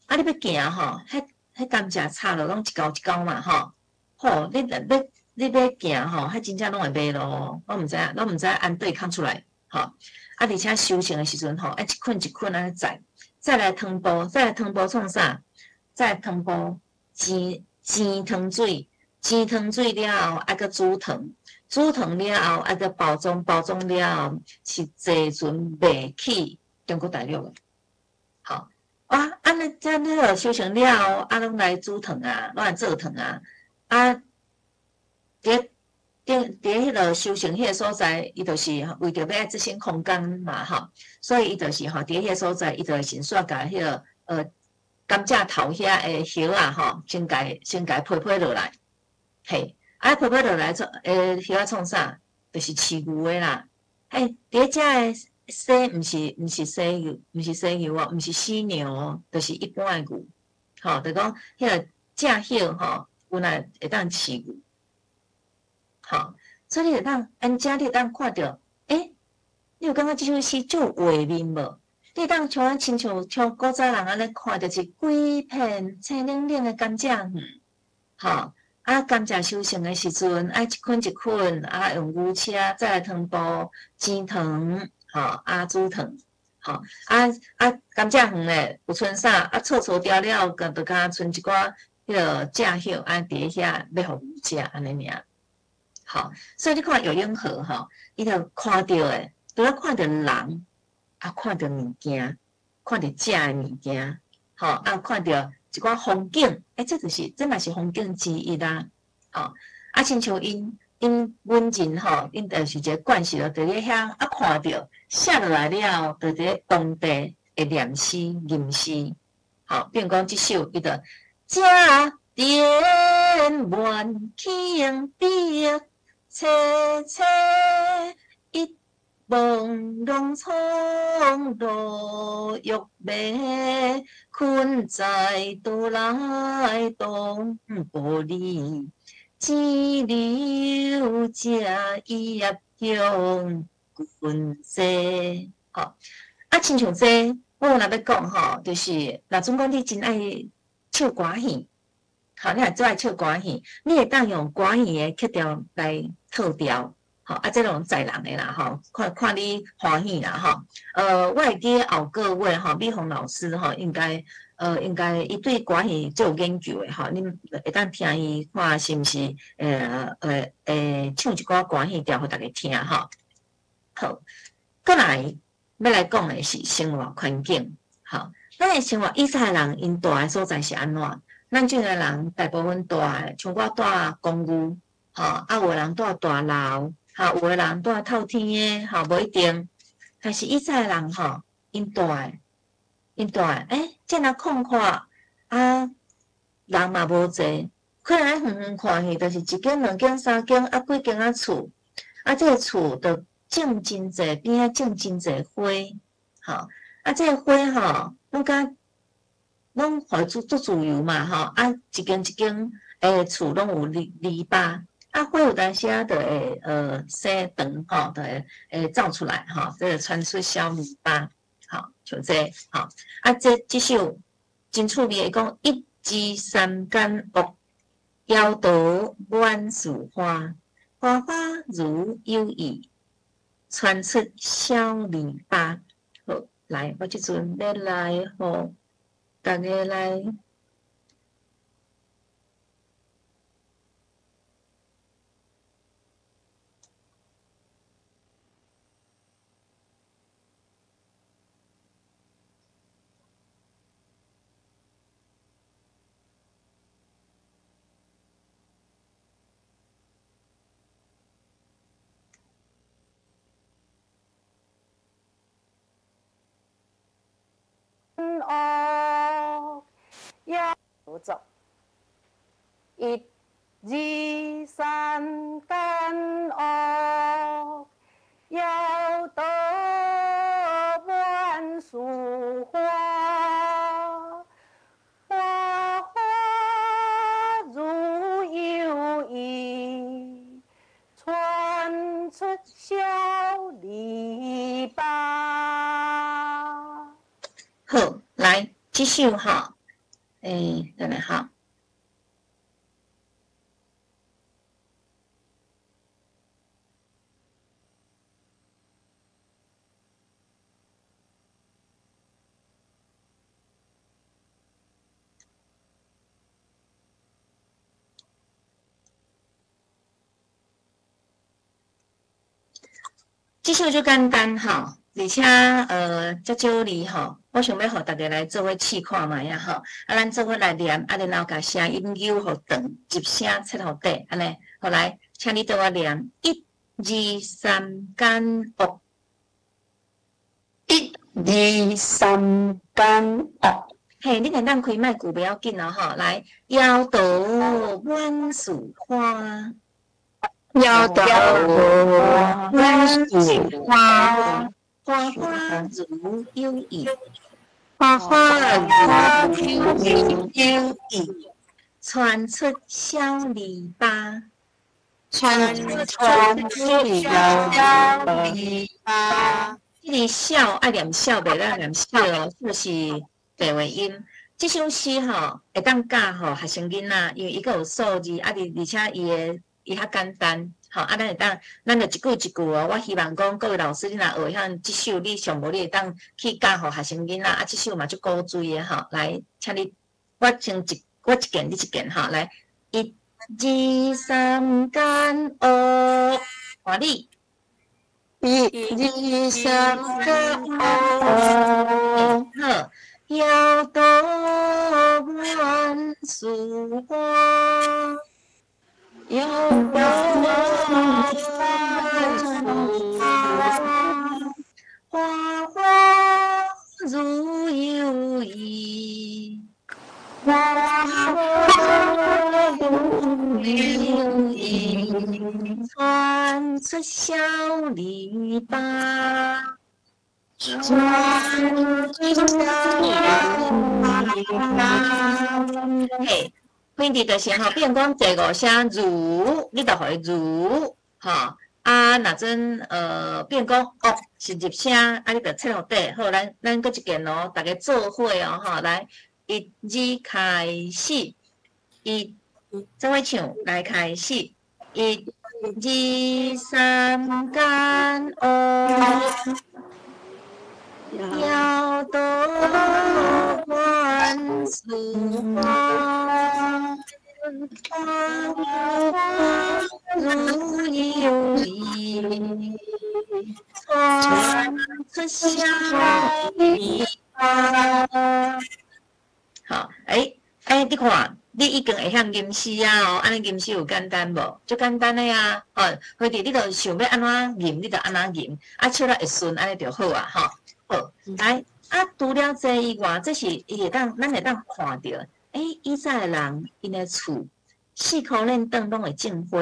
你要行吼，迄甘蔗插落拢一高一高嘛吼。你要行吼，迄真正拢会迷路哦。我毋知安对空出来吼。而且收成的时阵吼，一捆一捆安尼载，再来汤煲创啥？再汤煲煎汤水，煎汤水了后，搁煮汤了后，搁包装了后，是坐船卖去中国大陆的。好，安尼个收成了后，拢来煮汤啊，拢来做汤啊，伫迄个收成迄个所在，伊就是为着要节省空间嘛吼，所以伊就是伫迄个所在，伊就先煞甲迄个甘蔗头遐的叶啊吼，先甲批落来，嘿，批落来做叶啊创啥？就是饲牛的啦，伫遮的生毋是生牛哦，毋是死牛哦，就是一般的牛，吼，就讲迄个蔗叶吼，有来会当饲牛。好，所以你会当安遮，你会当看到，你有感觉即首诗足有画面无？你会当像亲像古早人安尼看到是规片青冷冷的甘蔗园，吼，甘蔗收成的时阵，一捆一捆，用牛车再来汤煲煎汤，吼，煮汤，吼，甘蔗园咧有剩啥？臭掉了，就敢剩一寡迄个蔗叶，伫遐要互牛食安尼尔。好，所以你看游泳河吼，伊就看到诶，除了看到人，看到物件，看到食诶物件，吼，看到一寡风景，这嘛是风景之一啦。吼，亲像因因文人吼，因就是一个惯习咯，伫咧遐看着写落来了，就伫咧当地会念诗吟诗。好，比如讲即首伊着正殿万顷碧，青青一梦农村落玉梅，困在都来东玻璃。只留家业向君西。好，亲像这，我若要讲吼，就是若总讲你真爱唱歌戏，好，你若最爱唱歌戏，你会当用歌戏的曲调来套调，好，这种在人的啦，吼，看你欢喜啦，吼。我会记后个月吼，美凤老师吼，应该伊对歌戏最有研究的吼，恁会当听伊看是毋是唱一寡歌戏调互大家听吼。好，过来要来讲的是生活环境。好，咱的生活以色列人因住的所在是安怎？咱这个人大部分住的，像我住公寓，吼，有的人住大楼，吼，有的人住透天的，吼，无一定。但是以色列人吼，因住的。这若空旷人嘛无济，可能远远看去，就是一间、两间、三间，几间厝，这个厝就种真济，边仔种真济花，吼，这个花吼，拢互做自由嘛，吼，一间一间厝拢有篱笆，花有当时就会生长，吼，就会走出来，吼，这个传出小篱笆。好，像这好这首真趣味的讲，一枝三间屋，摇头满树花，花花如有意，传出小篱笆。好，来，我即阵要来互大家来。要走，一、二、三间屋，摇头满树花，花花如有意，传出小篱笆。好，来继续哈，再来哈。这首就简单哈。而且遮少字吼，我想要互大家来做伙试看卖啊吼，咱做伙来念，然后甲声音扭互长，一声切互底，安尼，好来，请你对我念，一、二、三间屋，一、二、三间屋。嘿，你简单开麦句不要紧哦吼，来，摇头满树花，摇头满树花。花花如有意，花花如有意，传出小篱笆，传出小篱笆。这个小爱念小，袂当念小哦，就是白话音。这首诗吼会当教吼学生囡仔，因为伊个有数字，而且伊较简单。好，咱会当，咱就一句一句哦。我希望讲各位老师，你若学向即首，你上无你会当去教互学生囡仔，即首嘛足古锥的吼。来，请你，我一件，你一件吼。来，一、二、三间屋，换你。一、二、三间屋。好，摇头满树花。摇头传出小篱笆，传出小篱笆。嘿，反正就是吼，比如讲第五声如，你就互伊如，吼。啊，若阵比如讲哦是入声，啊，你着切落底。好，咱搁一件哦，大家做伙哦，吼，来，一字开始，做伙唱来开始，一二三干哦，要多万事花。如有意，传出小篱笆。好，你看，你已经会晓吟诗啊哦，安尼吟诗有简单无？足简单的啊，哦，或者你着想要安怎吟，你着安怎吟，啊，唱了会顺，安尼就好啊，吼。好，来，啊，除了这以外，这是咱会当看到。以前的人，因的厝四箍链凳拢会种花，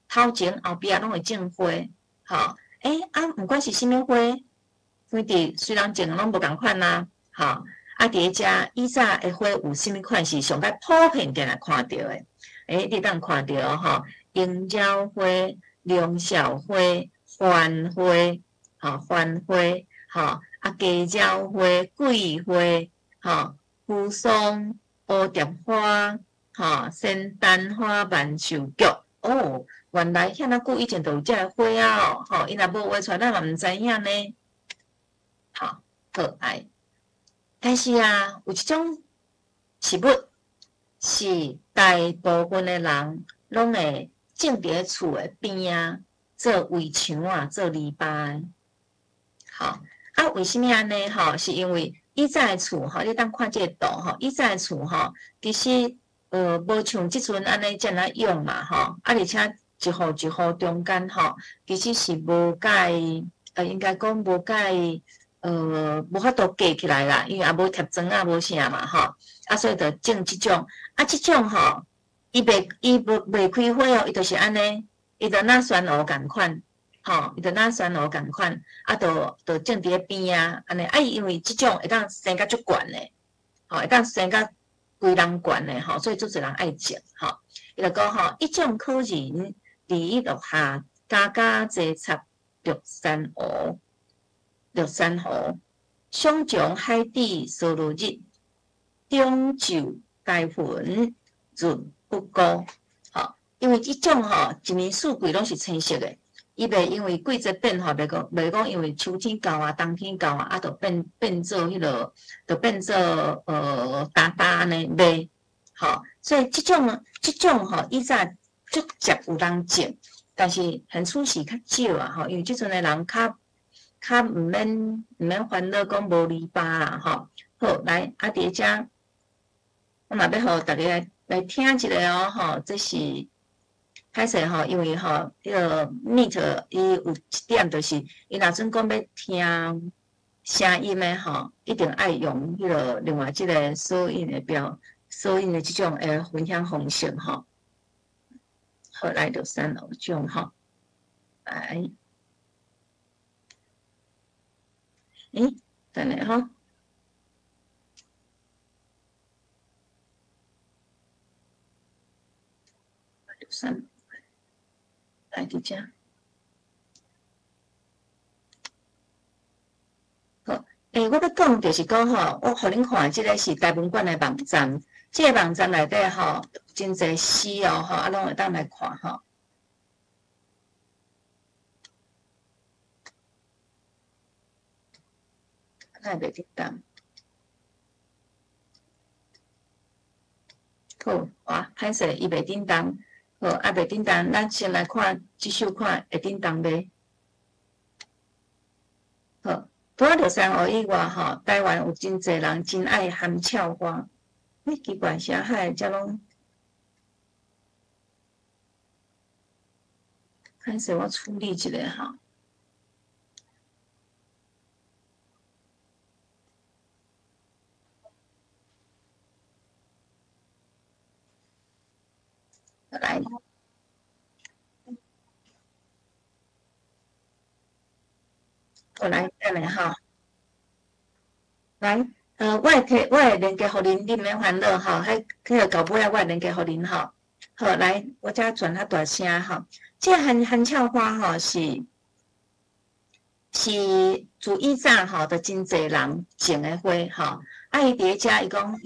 头前后壁拢会种花，吼。毋管是啥物花，反正虽然种拢无共款啦，吼。啊，伫遮以前的花有啥物款是上较普遍点来看到的？你当看到吼，樱椒花、龙小花、番花，吼，番花，吼，啊，鸡椒花、桂花，吼，扶桑。蝴蝶花，吼，仙丹花、万寿菊，哦，原来遐那久以前就有遮个花啊，哦，吼，伊若无画出来，咱嘛毋知影呢。好，可爱。但是啊，有一种植物是大部分的人拢会种伫厝的边啊，做围墙啊，做篱笆。好，啊，为什么安尼？吼，是因为以前的厝吼，你当看这个图吼，以前的厝吼，其实无像即阵安尼遮尔用嘛吼，啊，而且一户一户中间吼，其实是无甲伊应该讲无甲伊无法度架起来啦，因为也无贴砖啊，无啥嘛吼，啊，所以就种即种，啊，即种吼，伊袂开花哦，伊就是安尼，伊就若酸芋共款。吼，伊就若酸芋共款，啊，就种伫咧边啊，安尼，因为即种会当生甲足悬诶，吼，会当生甲规人悬诶，吼，所以足侪人爱种，吼。伊就讲吼，一种可人，伫伊落下，家家济插绿珊瑚，绿珊瑚，想从海底扫落日，中就该魂，润不孤，吼，因为即种吼，一年四季拢是青色诶。伊袂因为季节变化，袂讲因为秋天到啊、冬天到啊，就变做迄落，就变做干干呢袂，吼。所以即种吼，以前足接有人种，但是现出是较少啊，吼。因为即阵的人较毋免烦恼讲无篱笆啦，吼。好，来啊，伫遮，我嘛要互大家来听一下哦，吼，这是。歹势吼，因为吼，迄个 Meet 伊有一点就是，伊若阵讲要听声音的吼，一定爱用迄个另外即个收音的收音的即种分享方式吼。好，来就3种吼，来，等下吼。3。来伫遮，好，我要讲就是讲吼，我互恁看，即个是大文馆的网站，即个网站内底吼，真侪诗哦，吼，啊，拢会当来看吼。咱袂叮当，好，哇，歹势，伊袂叮当。好，袂叮当，咱先来看即首看会叮当袂？好，除了绿珊瑚以外，吼，台湾有真侪人真爱含笑花。奇怪，啥海遮拢？歹势，我处理一下吼。来。好来，等下哈，来，我会连接互恁，恁免烦恼吼，迄个搞尾啊，我会连接互恁吼。好，来，我遮转较大声吼。这含笑花吼是自以前吼，就真侪人种的花吼。啊，伊伫遮伊讲，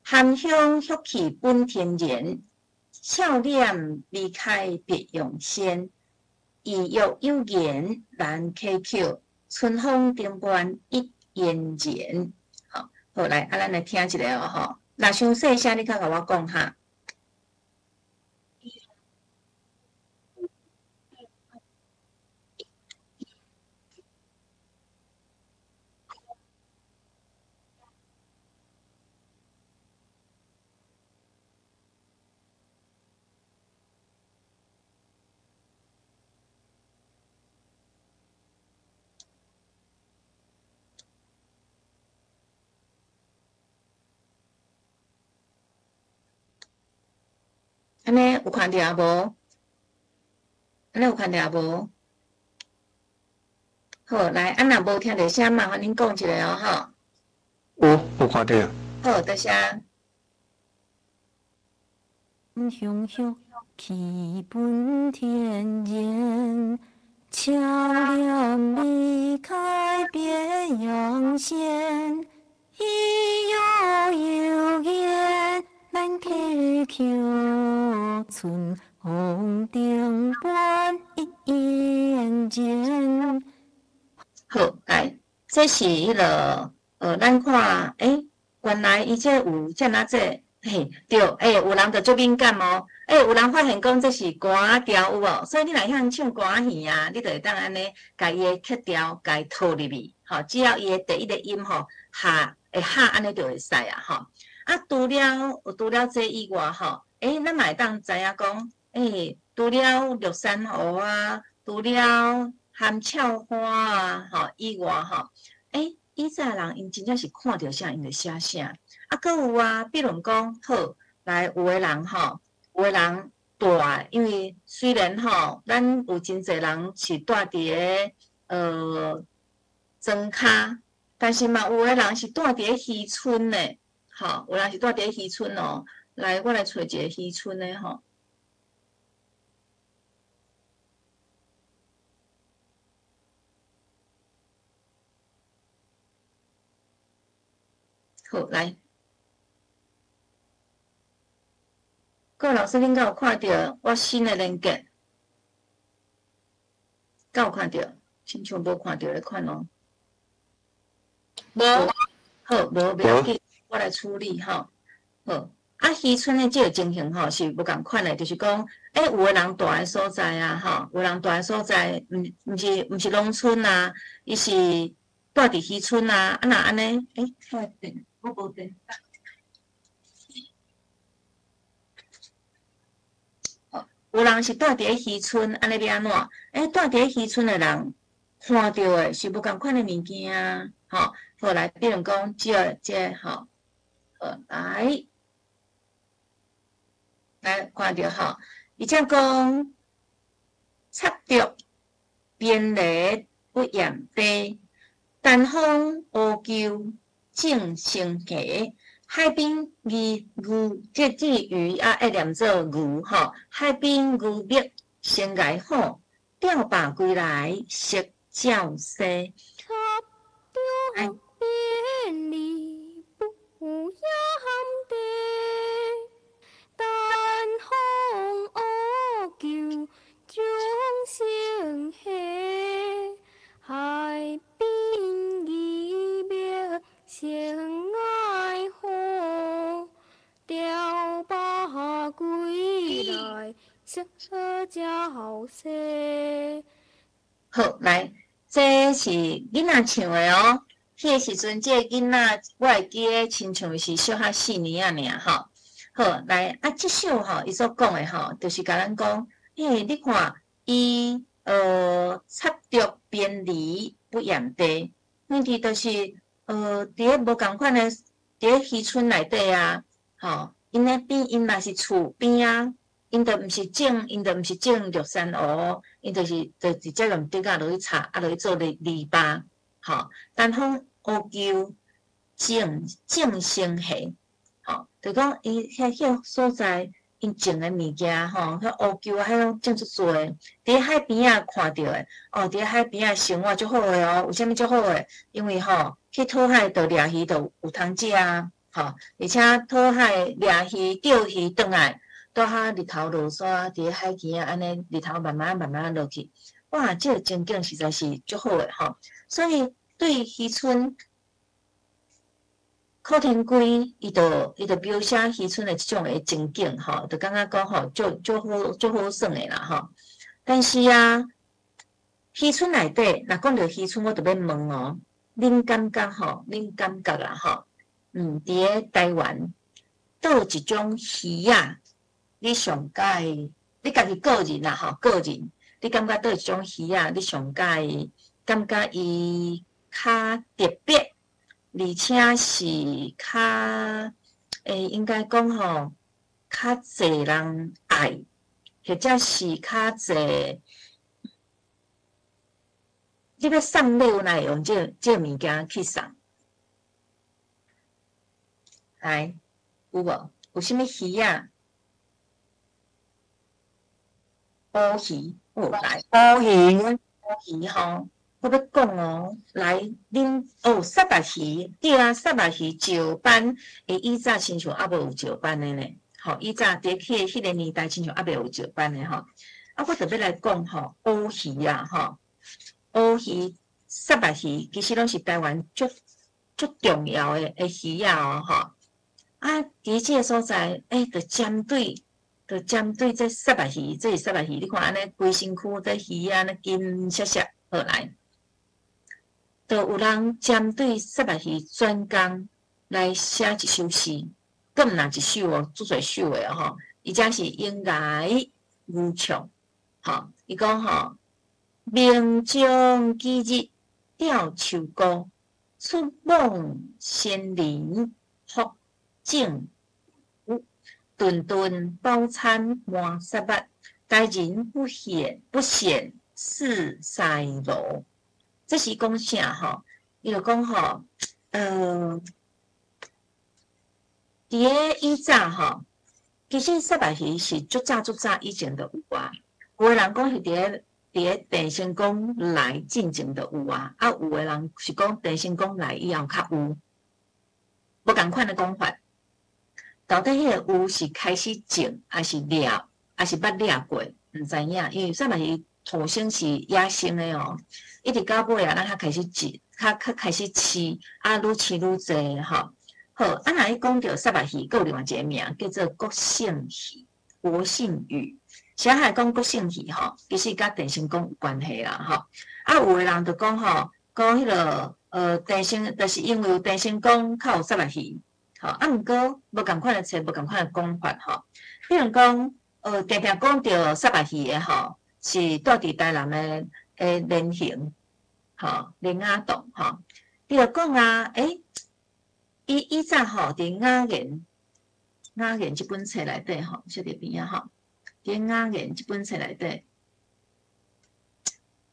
含香福气本天然，笑脸离开别用仙。意欲有言难启口，春风顶端一言言。好，好来，咱来听一下哦吼。若详细声，你较甲我讲哈。安尼有看到无？安尼有看到无？好，来，若无听到声，麻烦恁讲一下哦吼。有看到。好，多谢。香香气本天然，笑脸离开别样仙。意有言难启口，春风顶端一言间。好，来，这是迄落咱看，原来伊这有遮那这，嘿，对，有人就足敏感哦，有人发现讲这是歌调有无？所以你若晓唱歌戏啊，你就会当安尼，甲伊的曲调甲伊套入去，吼，只要伊的第一个音吼下会下，安尼就会使啊，吼。啊，除了这以外，吼，咱嘛会当知影讲，除了绿珊瑚啊，除了含笑花啊，吼以外吼，以前人因真正是看到啥，因就写啥。啊，搁有啊，比如讲，好来有诶人吼，有诶人住，因为虽然吼，咱有真侪人是住伫庄骹，但是嘛，有诶人是住伫渔村诶，吼，有人是住伫渔村哦。来，我来找一个渔村诶吼。好，来，各位老师，恁敢有看到我新的连结？敢有看到？亲像无看到咧款哦。无，好，无袂要紧，我来处理吼。好，啊，渔村的这个情形吼是无共款的，就是讲，有的人住的所在啊，吼，有人住的所在，毋是农村啊，伊是住伫渔村啊，若安尼，我无电。有人是住伫渔村，安尼要安怎？住伫渔村的人看到的是无共款的物件啊，吼。好来，比如讲这吼，来看到吼，伊只讲插竹边篱不掩地，丹枫乌桕正成溪。海边鱼，这字鱼啊，爱念做鱼吼。海边鱼觅先来好，钓把归来食照西。插竹边篱不掩地，丹枫乌桕终成溪。海边鱼觅先来好，钓把归来食照西。好，来，这是囡仔唱的哦。迄个时阵，这个囡仔我会记得亲像是小学4年啊尔吼。好，来啊，这首吼，伊所讲的吼，就是甲咱讲，你看伊插竹边篱不掩地，问题就是伫咧无共款的，伫咧渔村内底啊，吼，因那边因嘛是厝边啊，因就毋是种绿山芋，因就直接用竹仔落去插，落去做篱笆，吼，单方乌桕种生下，吼，就讲伊遐所在。因种诶物件吼，迄乌桕啊，迄种种足多诶。伫海边啊看到诶，伫海边啊生活足好诶哦。为虾米足好诶？因为去讨海着掠鱼着有通食啊，而且讨海掠鱼钓鱼转来，拄好日头落山，伫海边啊安尼日头慢慢落去，哇，这个情景实在是足好诶所以对渔村。柯天龟，伊就描写渔村的即种的情景，就感觉讲足好耍的啦，但是啊，渔村内底，若讲到渔村，我就要问哦，恁感觉啦，伫个台湾，倒一种鱼啊，你上介，你家己个人啦，个人，你感觉倒一种鱼啊，你上介感觉伊较特别？而且是较应该讲较侪人爱，或者是较侪，你要送礼物来用这物件去送，来有无？有啥物鱼啊？乌鱼，来乌鱼，我要讲哦，来恁沙白鱼，对啊，沙白鱼石斑，以早亲像还无有石斑的呢。以早伫迄个年代亲像还未有石斑的我特别来讲乌鱼啊，乌鱼、沙白鱼，其实拢是台湾足重要的鱼啊伫这个所在，就针对这沙白鱼，这是沙白鱼，你看安尼规身躯这鱼啊，那金闪闪，好来。就有人针对沙白鱼专工来写一首诗，更毋若一首哦，足侪首的伊则是应该吟唱，伊讲明将几日钓秋歌，出梦仙林福景顿顿饱餐满沙巴，待人不显似塞罗。这是讲啥伊就讲伫个以早其实沙白鱼是足早以前就有啊。有诶人讲是伫个电线杆来进前就有啊，有诶人是讲电线杆来以后较有，无共款诶讲法。到底迄个有是开始种，还是掠，还是捌掠过？毋知影，因为沙白鱼土生是野生诶哦。一直到尾啊，咱较开始饲，较开始饲，愈饲愈侪好，若伊讲到沙白鱼，有另外一个名叫做国姓鱼，国姓鱼。啥还讲国姓鱼其实甲电线杆有关系啦有诶人就讲讲迄个电线，就是因为有电线杆较有沙白鱼毋过无共款诶册，无共款诶讲法比如讲定定讲到沙白鱼诶是住伫台南诶。莲形，莲雅洞，你着讲啊，以早伫雅言即本册内底小伫边啊伫雅言即本册内底，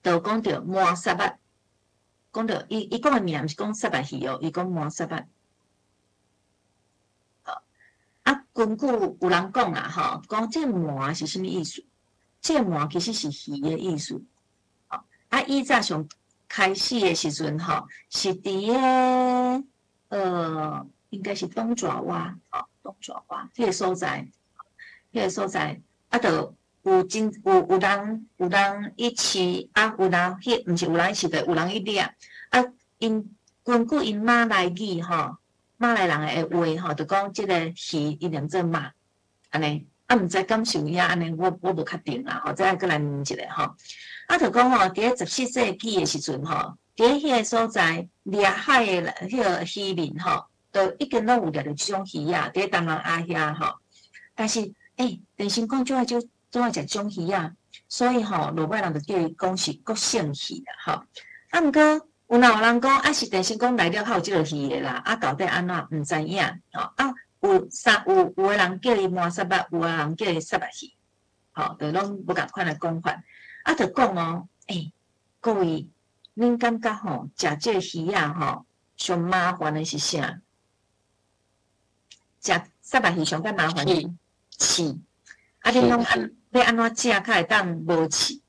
就讲到满沙巴，讲到伊讲诶名毋是讲沙白鱼哦，伊讲满沙巴。根据有人讲啊，讲这满是啥物意思？这满其实是鱼诶意思。以早上开始诶时阵是伫个应该是东爪哇迄个所在，就有人一起有人毋是有人一起的，有人一掠因根据因马来语马来人诶话就讲即个鱼伊念做马安尼，毋知敢是有影安尼，我无确定啦再过来问一下就讲伫个14世纪诶时阵伫迄个所在掠海诶迄个渔民都已经拢有掠着即种鱼啊，伫个东南亚遐但是电线杆总爱食即种鱼啊，所以落尾人就叫伊讲是国姓鱼啦毋过有人讲是电线杆来了较有即个鱼诶啦，到底安怎毋知影有诶人叫伊满沙巴，有诶人叫伊沙白鱼。吼，就拢无共款的讲法。啊，就讲哦，各位，恁感觉吼，食这鱼啊吼，上麻烦的是啥？食沙白鱼上较麻烦是刺，啊，恁拢要安怎食才会当无刺？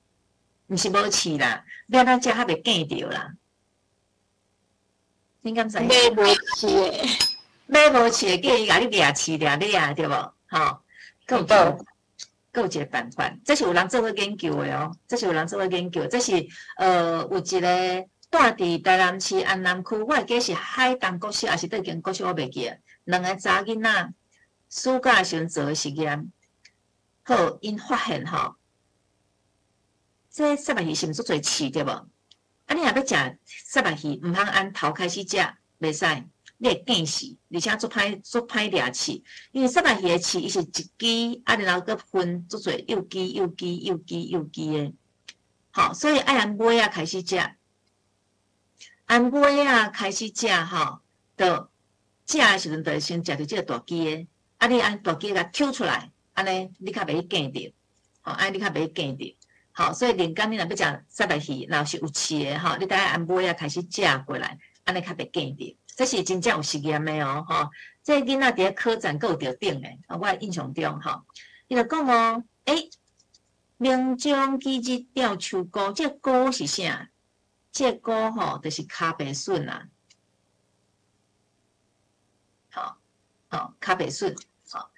毋是无刺啦，要安怎食较袂见着啦？恁敢知？买无起诶，买无刺的，叫伊甲你掠刺掠掠，对无？吼，有一个办法，这是有人做过研究的哦，这是有人做过研究，这是有一个住伫台南市安南区，我会记是海东国小还是对间国小，我袂记啊。两个查囡仔暑假时阵做的实验，好，因发现吼，这沙白鱼是毋是足侪刺对无？啊，你若要食沙白鱼，毋通按头开始食，袂使，你会见死，而且足歹掠刺，因为沙白鱼的刺伊是一支，啊，然后佮分足侪又支的，好，所以爱按尾仔开始食，按尾仔开始食吼，就食的时阵，就先食着即个大支的，啊，你按大支甲抽出来，安尼你较袂见着，吼，安尼你较袂见着。好，所以连讲你若要食沙白鱼，若是有刺的吼，你等下按尾仔开始食过来，安尼较袂见着。这是真正有实验的哦，吼！这囡仔伫咧科展有着顶的，我印象中吼，伊就讲哦，明中基日钓秋菇，这菇是啥？这菇吼，就是咖啡笋啦，好，咖啡笋，好，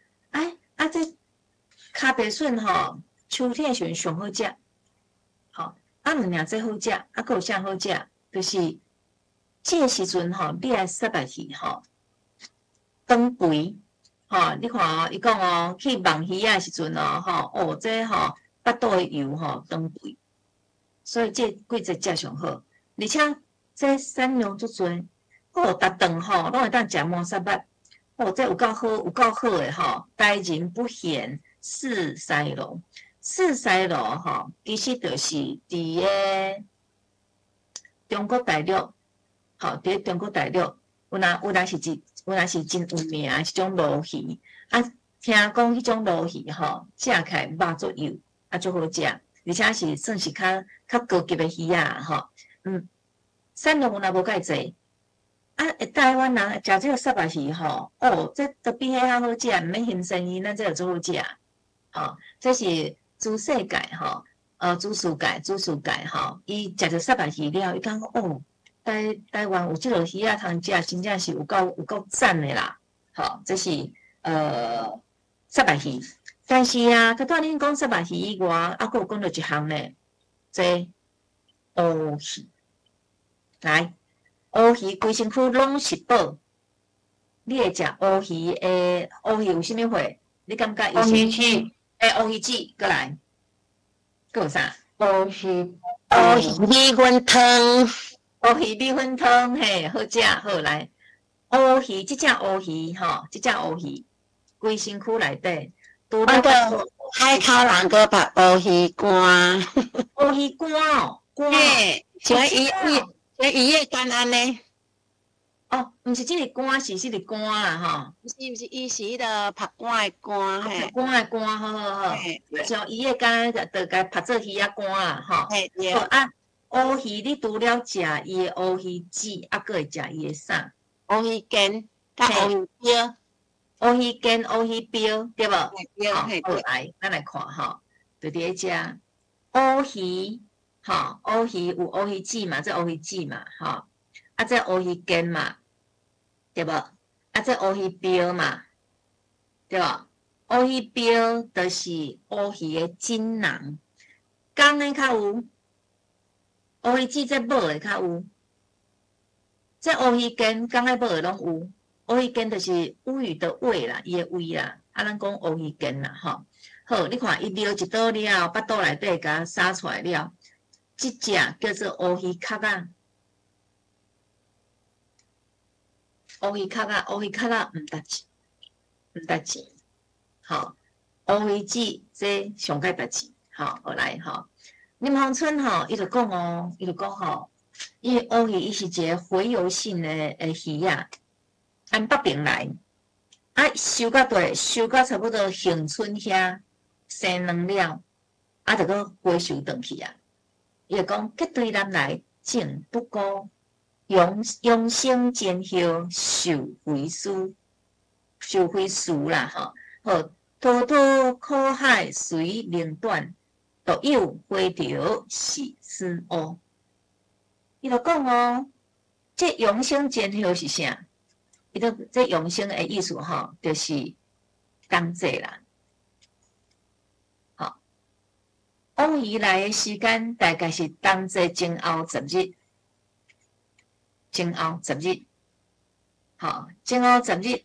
这咖啡笋吼，秋天时阵上好食。好，毋尔这好食，佫有啥好食？就是这个时阵吼，你来沙白鱼吼，长肥吼，你看哦，伊讲哦，去望鱼仔时阵哦，这吼腹肚的油吼长肥，所以这季节食上好，而且这产量足侪，逐顿吼拢会当食满沙巴，这有够好的吼，待人不嫌四西路。四西路吼，其实就是伫个中国大陆，吼，伫中国大陆有若是真有名的一种鲈鱼，啊，听讲迄种鲈鱼吼，食起来肉足油，足好食，而且是算是较高级的鱼啊，吼，产量有若无介济，台湾人食这个沙白鱼吼，这都比迄较好食，毋免新鲜鱼，咱这个足好食，吼，这是。猪世界吼，猪世界吼，伊食着沙白鱼了，伊讲台湾有即落鱼啊，通食，真正是有够赞的啦。吼，这是沙白鱼，但是啊，佮拄恁讲沙白鱼以外，佫有讲到一项呢，这乌鱼，来，乌鱼规身躯拢是宝，你会食乌鱼诶？乌鱼有啥物货？你感觉伊是？乌鱼子，过来，佫有啥？乌鱼米粉汤，乌鱼米粉汤，嘿，好食，好来。乌鱼，即只乌鱼吼，即只乌鱼，规身躯内底，除了海口人个把乌鱼干，乌鱼干哦，干，像伊个干安尼。毋是即个干，是即个干啦，吼。毋是，伊是迄个拍干的干，拍干的干，好。像伊个干，就甲拍做鱼仔干啦，吼。好乌鱼，你除了食伊的乌鱼子，佫会食伊的啥？乌鱼筋，甲乌鱼标，乌鱼筋、乌鱼标，对无？好来，咱来看吼，就伫咧遮乌鱼，乌鱼有乌鱼子嘛，这乌鱼子嘛，吼。这乌鱼筋嘛。对无？这乌鱼标嘛，对无？乌鱼标就是乌鱼的精囊，公的较有，乌鱼子这母的较有，这乌鱼筋公的母的拢有。乌鱼筋就是乌鱼的胃啦，伊的胃啦，咱讲乌鱼筋啦，吼。好，你看伊撩一倒了，腹肚内底甲撒出来了，即只叫做乌鱼壳啊。乌鱼壳啊，毋值钱，吼，乌鱼子这上介值钱，好来吼。林芳春吼，伊就讲吼，因为乌鱼伊是一个洄游性的鱼啊，按北平来，收到差不多恒春遐，生卵了，啊，就搁回收转去啊。伊就讲，结对男来种不孤，永生前后受回思，受回思啦吼。好，滔滔苦海随命断，独有回头是思乌。伊就讲哦，这永生前后是啥？伊都这永生的意思吼，就是同济啦。好，往伊来的时间大概是同济前后10日，前后10日。好，前后10日，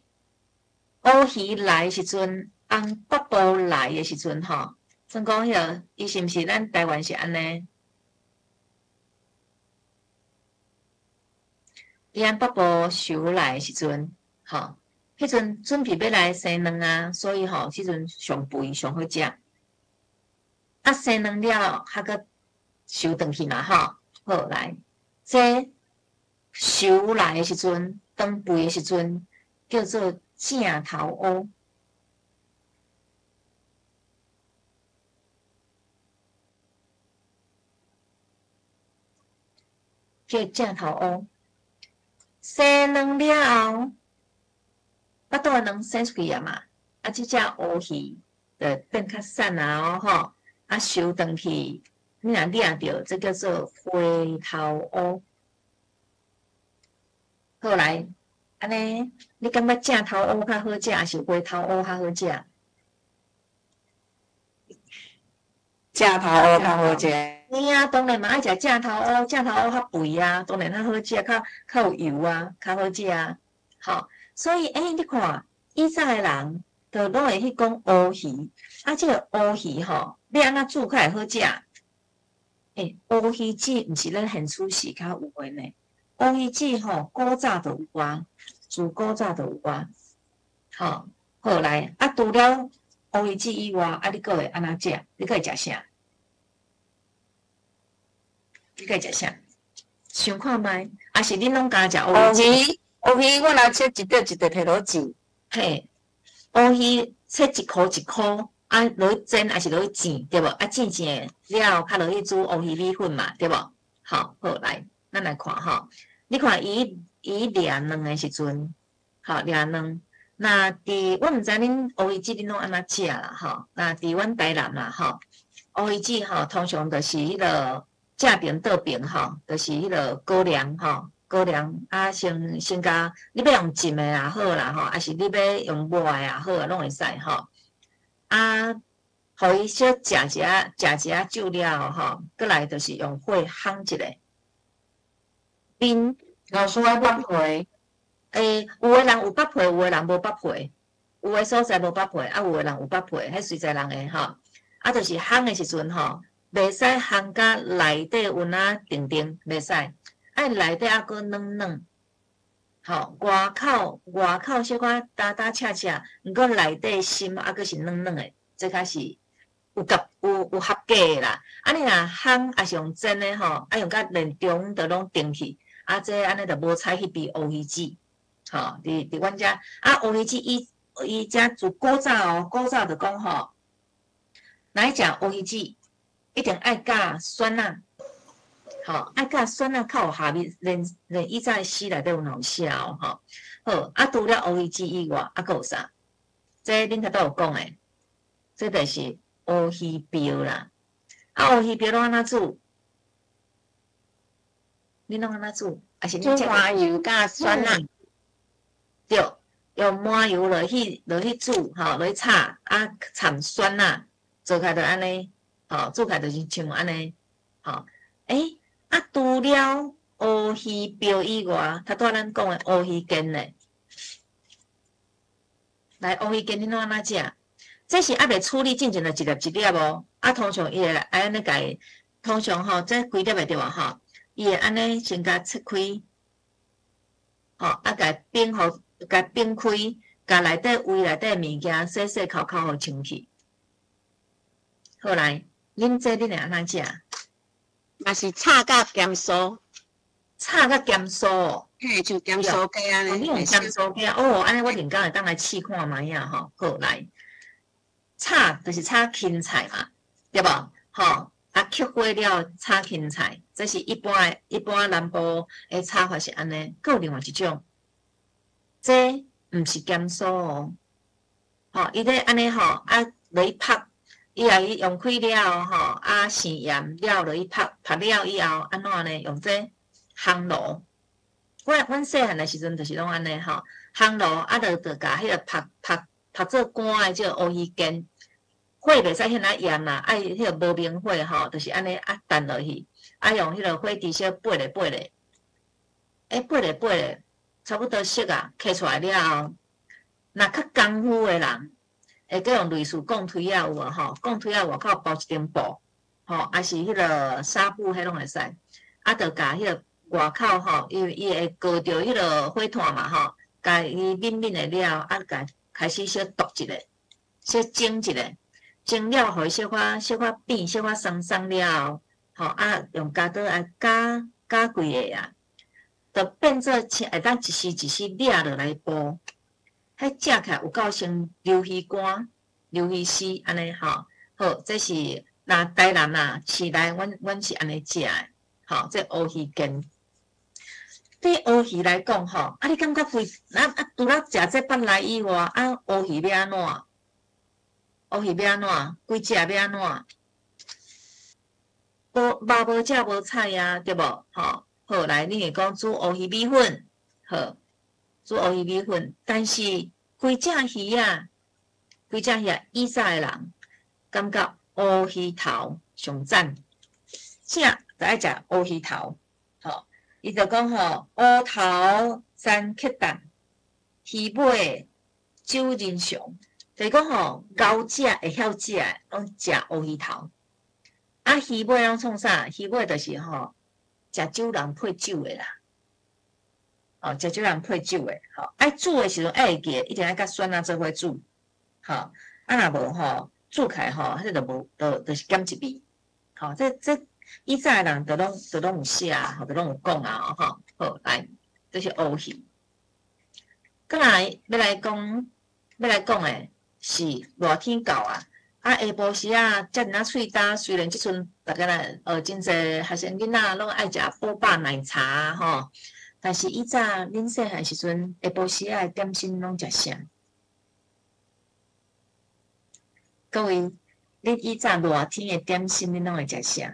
乌鱼来的时阵，红北部来的时阵吼，算讲迄个，伊是毋是咱台湾是安尼？伊按北部收来的时阵，吼，迄阵准备要来生卵啊，所以吼，迄阵上肥上好食。啊，生卵了，还阁收转去嘛，吼，好来，这收来的时阵，当肥的时阵，叫做正头乌。叫正头乌。生卵了后，巴肚的卵生出去啊嘛，啊，即只乌鱼就变较瘦啊吼，啊收转去，你若掠着，这叫做回头乌。后来，安尼，你感觉正头乌较好食，还是回头乌较好食？正头乌较好食。嘿啊，当然嘛爱食正头乌，正头乌较肥啊，当然较好食，较有油啊，较好食啊。好，所以你看，以前的人就拢会去讲乌鱼，啊，这个乌鱼吼，要安怎煮较会好食？乌鱼子毋是咱现厝时较有诶呢，乌鱼子吼，古早就有啊，自古早就有啊。好，后来啊，除了乌鱼子以外，啊，你阁会安怎食？你阁会食啥？你该食啥？想看觅，还是恁拢家食乌鱼？乌鱼我若切一块一块摕落煮。嘿，乌鱼切1箍1箍，啊，落去煎还是落去煎，对无？啊，煎了，较落去煮乌鱼米粉嘛，对无？好，好来，咱来看吼。你看伊掠卵的时阵，好掠卵。那伫我毋知恁乌鱼子恁拢安怎食啦，吼。那伫阮台南啦，吼，乌鱼子吼，通常就是迄个。正边倒边吼，就是迄个高粱吼，高粱啊，先甲你要用浸的也好啦吼，还是你要用磨的也好，拢会使吼。啊，互伊小食一煮了吼，过来就是用火烘一下。冰老师爱剥皮，有的人有剥皮，有的人无剥皮，有的所在无剥皮，啊，有的人有剥皮，迄随在人的吼。啊，就是烘的时阵吼。袂使烘甲内底温啊定定，袂使，爱内底还阁软软，吼，外口小可打赤赤，毋过内底心还阁是软软的，这才是有合格的啦。啊，你若烘还是用蒸的吼，啊用甲连中都拢定去，啊这安尼就无采迄边乌鱼子，吼，伫阮遮啊乌鱼子伊遮自古早就讲吼，来食乌鱼子。一定爱加酸啊，吼，爱加酸啊，较有下面，连以前诗内底有闹写哦，吼，好，啊，除了乌鱼子以外，啊，阁有啥？这恁头都有讲诶，这就是乌鱼标啦。啊，乌鱼标拢安怎煮？恁拢安怎煮？还是煮麻油加酸啊？对，用麻油落去煮，吼，落去炒，啊，掺酸啊，做起来就安尼。吼，做起来就是像安尼，吼，啊，除了乌鱼标以外，头拄仔咱讲的乌鱼羹咧，来乌鱼羹恁拢安怎食？这是还袂处理进前就一粒一粒哦，啊，通常伊会安尼甲伊，通常吼，这几粒会对无吼？伊会安尼先甲切开，吼，啊，甲冰开，甲内底胃内底物件洗扣互清去，好来。恁这恁会安怎食？嘛是炒甲咸酥，炒甲咸酥，嘿，像咸酥鸡安尼。你用咸酥鸡哦，安尼我另工会当来试看卖啊吼，好来。炒就是炒芹菜嘛，对无？吼，啊，曲过了炒芹菜，这是一般南部诶炒法是安尼。佫有另外一种，这毋是咸酥哦，吼，伊咧安尼吼，啊落去拍，伊也用开了吼，啊生盐了落去拍，拍了以后安怎呢？用这烘炉。阮细汉的时阵就是拢安尼吼，烘炉啊，就甲迄个拍做干的即个乌鱼羹，火袂使遐尼严啦，爱迄个无明火吼，就是安尼啊弹落去，啊用迄个火猪小拨咧，拨咧，差不多熟啊，摕出来了后，若较功夫的人，会阁用类似钢推啊有无吼？钢推啊外口包一层布，吼，还是迄个纱布，迄拢会使，啊，就甲迄个外口吼，因为伊会高着迄个火炭嘛吼。甲伊抿的了，啊，甲开始小剁一下，小蒸一下，蒸了，互伊小可变，小可松松了，吼啊，用加刀啊加几个啊，就变做会当一丝一丝掠落来煲，迄食起来有够像流鱼干、流鱼丝安尼吼。好，这是若台南啊，市内阮是安尼食的，吼，这乌鱼羹。对乌鱼来讲吼，啊，你感觉除了食这饭来以外，啊，乌鱼要安怎？乌鱼要安怎？规只要安怎？无食无菜啊，对无？吼，好来，你会讲煮乌鱼米粉，好，煮乌鱼米粉，但是规只鱼啊，以前的人感觉乌鱼头上赞，食就爱食乌鱼头，吼。伊就讲吼，乌头三克蛋，鱼尾酒人上，就是讲吼，高食会晓食诶，拢食乌鱼头。啊，鱼尾拢创啥？鱼尾就是吼，食酒人配酒诶啦。哦，食酒人配酒诶，吼，爱煮诶时阵爱会记，一定爱甲酸啊做伙煮。吼，啊若无吼，煮起来吼，迄就无，就是减一味。吼，这。以前的人都拢有写啊，或者拢有讲啊，吼，好来，这是乌鱼。再来要来讲的是热天到啊，啊下晡时啊，遮尔喙焦，虽然即阵大家真侪学生囡仔拢爱食波霸奶茶吼，但是以前恁细汉时阵下晡时啊点心拢食啥？各位，恁以前热天的点心恁拢会食啥？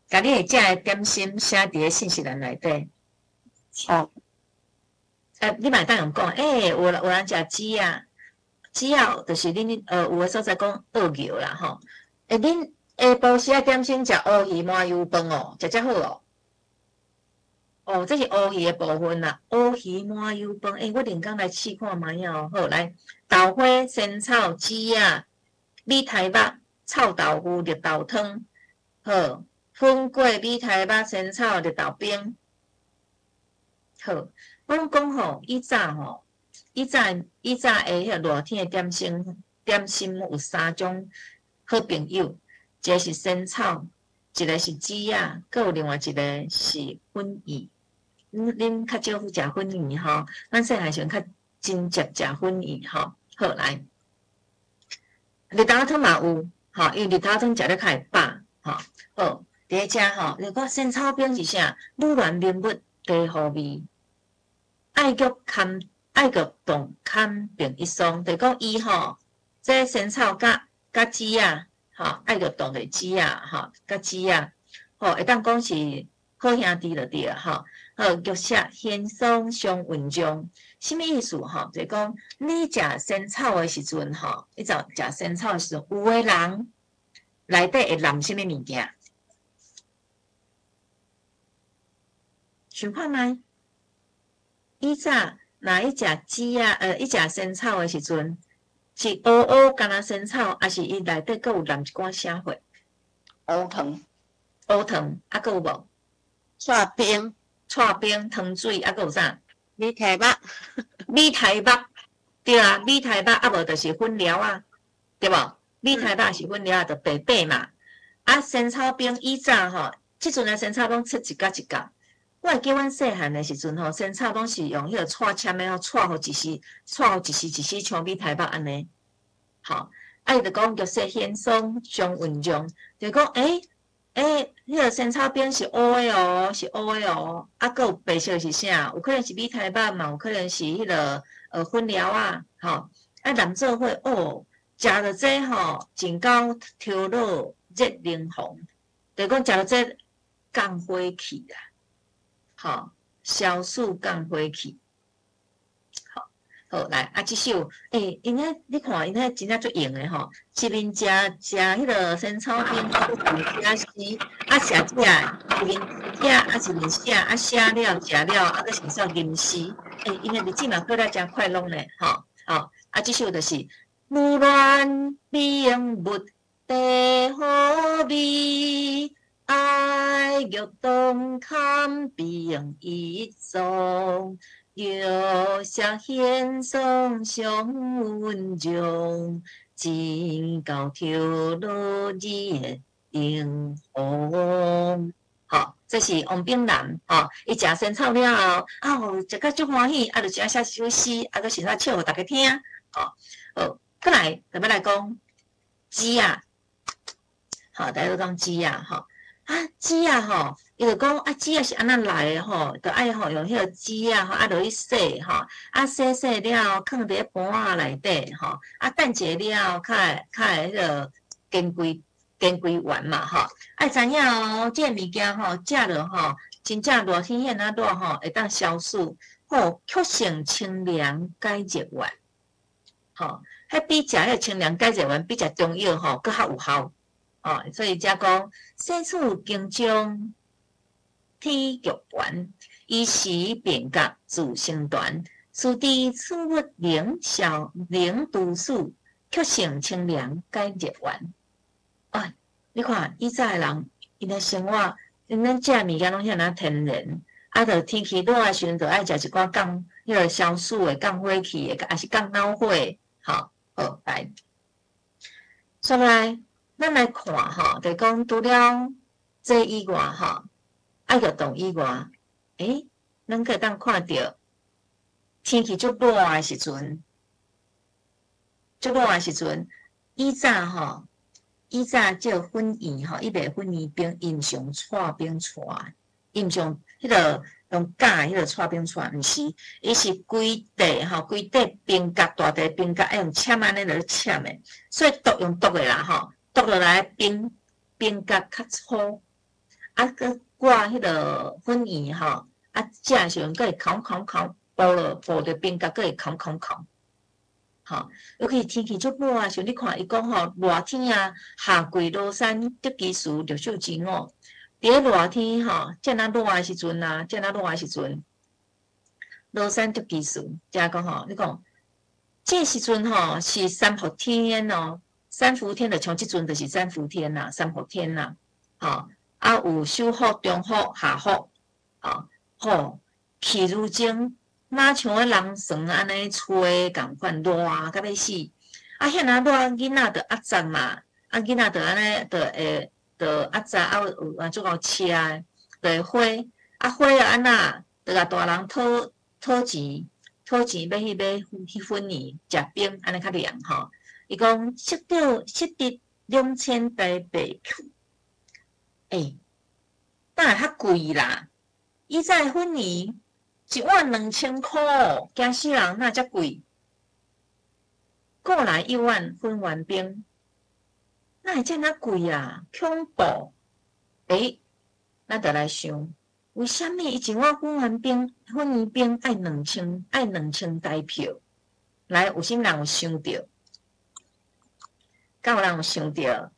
甲你会食的点心写伫个信息栏内底。哦，你嘛当用讲，有人食鸡啊，鸡啊，就是恁有诶所在讲鳄牛啦吼。恁下晡时啊点心食乌鱼麻油饭哦，食好哦。哦，这是乌鱼的部分啦，乌鱼麻油饭。我连讲来试看卖哦。好，来豆花、仙草、鸡啊、米苔肉、臭豆腐、绿豆汤，好。粉粿、米苔肉、仙草、绿豆冰，好。阮讲吼，以前的迄个热天的点心有3种好朋友，一个是仙草，一个是鸡啊，佮有另外一个是粉圆。恁较少食粉圆吼，咱细汉时阵较真接食粉圆吼。好来，绿豆汤嘛有，吼，因为绿豆汤食了较会饱，吼，好。伫个遮吼，就讲仙草冰是啥？乳软绵密，低好味。爱玉冻堪并一双，就讲伊吼，这仙草甲鸡啊，吼，爱玉冻的鸡啊，吼，甲鸡啊，吼，会当讲是好兄弟就对了，吼。好，玉石鲜松上稳重，什么意思吼？就是讲你食仙草的时阵吼，你食仙草的时阵，有的人内底会淋什么物件？想看觅，以前若伊食鸡啊，伊食仙草的时阵，是乌干那仙草，还是伊内底佫有淋一寡啥货？乌糖、啊，佫有无？刨冰、糖水，啊，佫有啥？米苔肉，对啊，米苔肉啊，无就是粉条啊，对无？米苔肉是粉条，就白白嘛。啊，仙草冰以前吼，即阵的仙草拢切一角一角。我会记阮细汉的时阵吼，仙草拢是用迄个戳签的吼，戳互一丝像米苔肉安尼，好，伊就讲玉石显松上运用，就讲迄个仙草饼是乌的哦，是乌的哦，啊，佮有白色是啥？有可能是米苔肉嘛，有可能是迄个粉料啊，吼，啊，南做伙哦，食了这吼，真够调落热灵红，就讲食了这降火气啦，吼，消暑降火气。好，来啊！即首因迄你看，因迄真正足用诶吼，一面食迄个仙草饼，啊，食时啊食食，一面食啊一面写，啊写了食了，啊搁是说吟诗，因迄日子嘛过得真快乐呢，吼，啊，即首就是如乱冰物地好味，爱玉东看冰一种。玉石显松上温柔，真够跳落热灵红。好，这是王炳南，伊食仙草了后，食甲足欢喜，就写首诗，搁是啥唱互大家听，过来，咱要来讲鸡啊，大家都讲鸡啊，鸡啊，伊就讲鸡啊是安怎来诶吼，就爱用迄个鸡啊，落去洗洗了，放伫盘仔内底等者了，较会迄个坚规完嘛爱知影哦，这个物件食落真正热天现热会当消暑，促成清凉解热丸，迄比食迄个清凉解热丸比食中药搁较有效。所以才讲洗处经中天玉丸，医时变革自身端，此地此物灵毒素，却成清凉解热丸。你看以前的人，因的生活，因咱食物件拢遐那天然，着天气热的时阵，着爱食一寡降迄个消暑的、降火气的，还是降恼火的，好来，说来。咱来看就讲除了这以外爱活动以外，咱可以当看到天气足热的时阵，以前即个粉圆伊卖粉圆饼，因上搓饼串，因上迄个用假迄个搓饼串，毋是，伊是规地饼角大地饼角，爱用签安尼落去签的，所以用剁的啦剁落来饼角较粗，佮挂迄个粉圆食的时阵佫会烤，剥着饼角佫会烤，尤其天气足热啊，像你看伊讲热天啊，下跪罗山竹枝树绿秀之五，伫个热天遮那热的时阵罗山竹枝树，即讲你讲，这时阵是三伏天哦。三伏天就像即阵就是三伏天啦，有小伏、中伏、下伏，气如情，哪像个人算安尼吹共款热甲要死，遐那热囡仔着压杂嘛，囡仔着安尼着压杂，有足够吃的，着会火，火安那，着甲大人讨钱要去粉圆食饼，安尼较凉伊讲食得2000台币去，当然较贵啦。以前粉圆一碗2000块，惊死人哪遮贵？过来一碗粉圆饼，哪会遮尔贵啊？恐怖！咱着来想，为虾米伊一碗粉圆饼爱2000台票？来，有啥人有想着？敢有人有想着，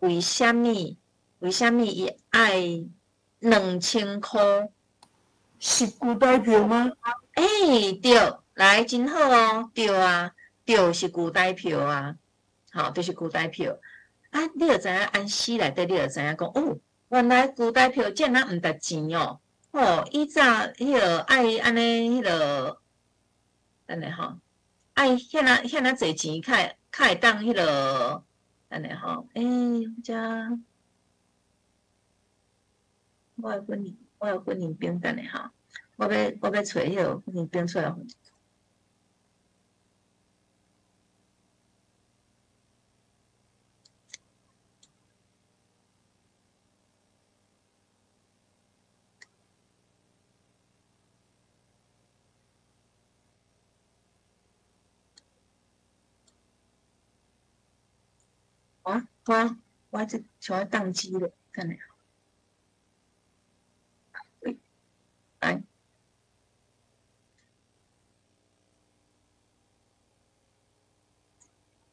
为虾米伊爱2000块？是古代票吗？对，来真好哦，对是古代票啊，就是古代票。你就知影安史内底，你就知影讲原来古代票遮尔毋值钱哦。以前迄个爱安尼迄个，安尼爱遐那侪钱，较会当迄个，安尼遮我有粉圆饼，等下我要找迄个粉圆饼出来。我这像要宕机了，看来。来，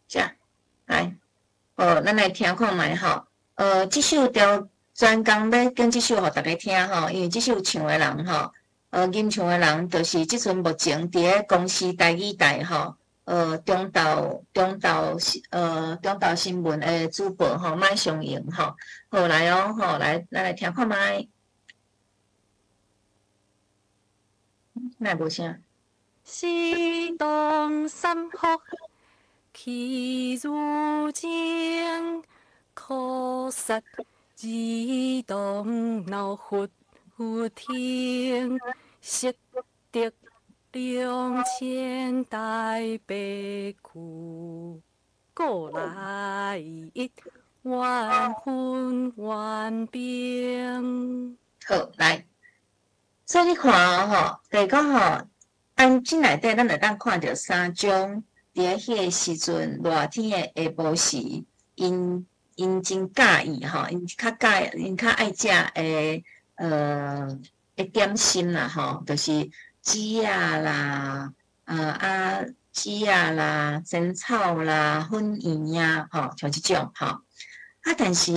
这来，咱来听看卖吼。这首条专工要跟这首互大家听吼，因为这首唱的人吼，吟唱的人就是即阵目前伫咧公司台语台吼，中岛新闻的主播吼，麦上英吼，好来哦，吼来，咱来听看卖。哪无声？是东山福，气如镜，可杀儿童闹忽听，识得2000代白骨，过来一万分万变。好，来。所以你看吼，第讲吼，按进内底咱会当看到三种，伫咧迄个时阵热天的下晡时，因真介意吼，因较爱食诶点心啦吼，就是鸡啊啦，鸡啊啦，仙草啦，粉圆啊，吼，像即种吼。但是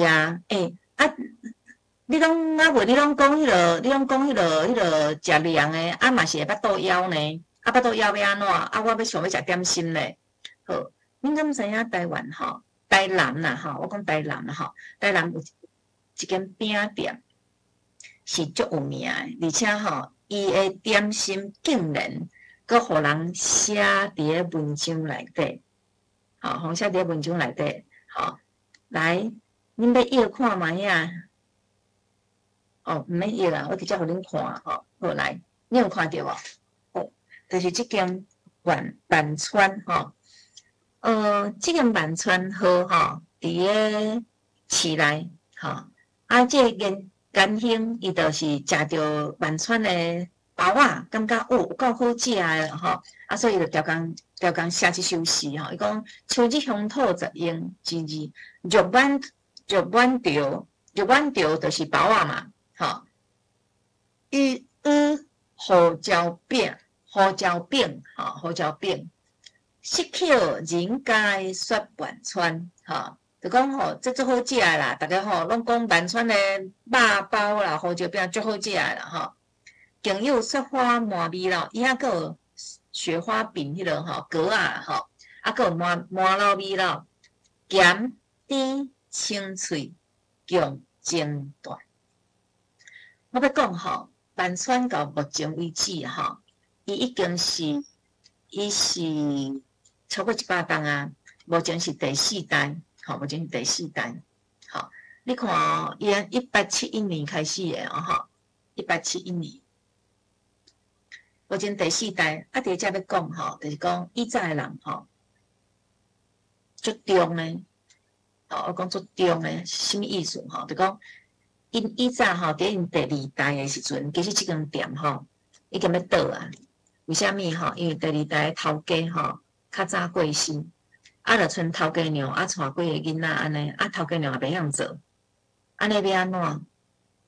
你拢你拢讲迄落，食凉诶，嘛是会巴肚枵呢，巴肚枵要安怎？我要想要食点心咧。好，恁敢知影台湾吼，台南啦吼，我讲台南啦吼，台南有一间饼店是足有名诶，而且吼，伊诶点心竟然阁互人写伫咧文章内底，吼，写伫咧文章内底，吼，来，恁要看卖啊？毋免要啦，我直接互恁看吼。好来，你有看到无？哦，就是即间万川吼。即间万川号吼，伫咧市内吼。即个干兄伊就是食着万川的包仔，感觉有够好食诶吼。所以就调工写即首诗吼。伊讲秋日乡土10用之字，肉丸条就是包仔嘛。好，胡椒饼，失口人家说万川，就讲吼，这最好食诶啦，大家吼拢讲万川诶肉包啦、胡椒饼最好食诶啦，吼。更有雪花麻味咯，伊还佫有雪花饼迄落吼粿啊吼，佫有麻老味咯，咸甜清脆，强精大。我要讲吼，万川到目前为止吼，伊是超过100档啊，目前是第4代，吼，目前是第4代，吼，你看哦，伊1871年开始的哦，吼，1871年，目前第4代，第一只要讲吼，就是讲以前的人吼，足中呢，我讲足中呢，什么意思吼？就讲。因以前吼，伫因第2代诶时阵，其实即间店吼已经要倒啊。为虾米吼？因为第2代头家吼较早过世，就剩头家娘带几个囡仔安尼，头家娘也袂晓做，安尼要安怎？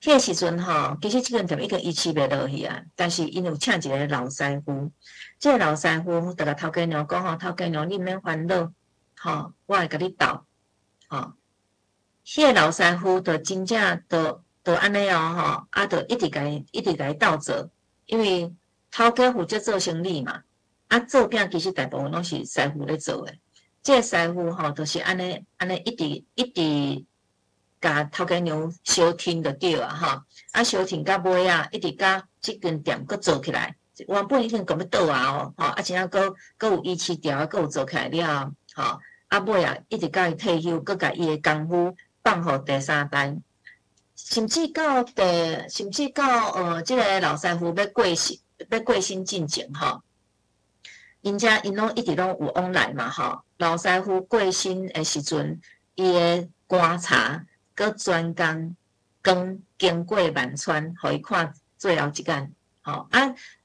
迄个时阵吼，其实即间店已经遗弃袂落去啊。但是因有请一个老师傅，即个老师傅就甲头家娘讲吼，头家娘你毋免烦恼，吼，我会甲你斗，吼。迄个老师傅就真正就安尼哦吼，就一直甲伊斗做，因为头家负责做生意嘛，做饼其实大部分拢是师傅咧做诶。即个师傅吼，就是安尼一直甲头家娘相挺就对啊吼，相挺到尾啊，一直甲即间店佫做起来，原本已经讲要倒啊吼，真正佫有遗弃掉，佫有做起来了吼，尾啊一直甲伊退休，佫甲伊诶功夫。放互第3代，甚至到即个老师傅要过身进前吼，因拢一直拢有往来嘛吼。老师傅过身的时阵，伊的观察佮专工经过万川，互伊看最后一间吼。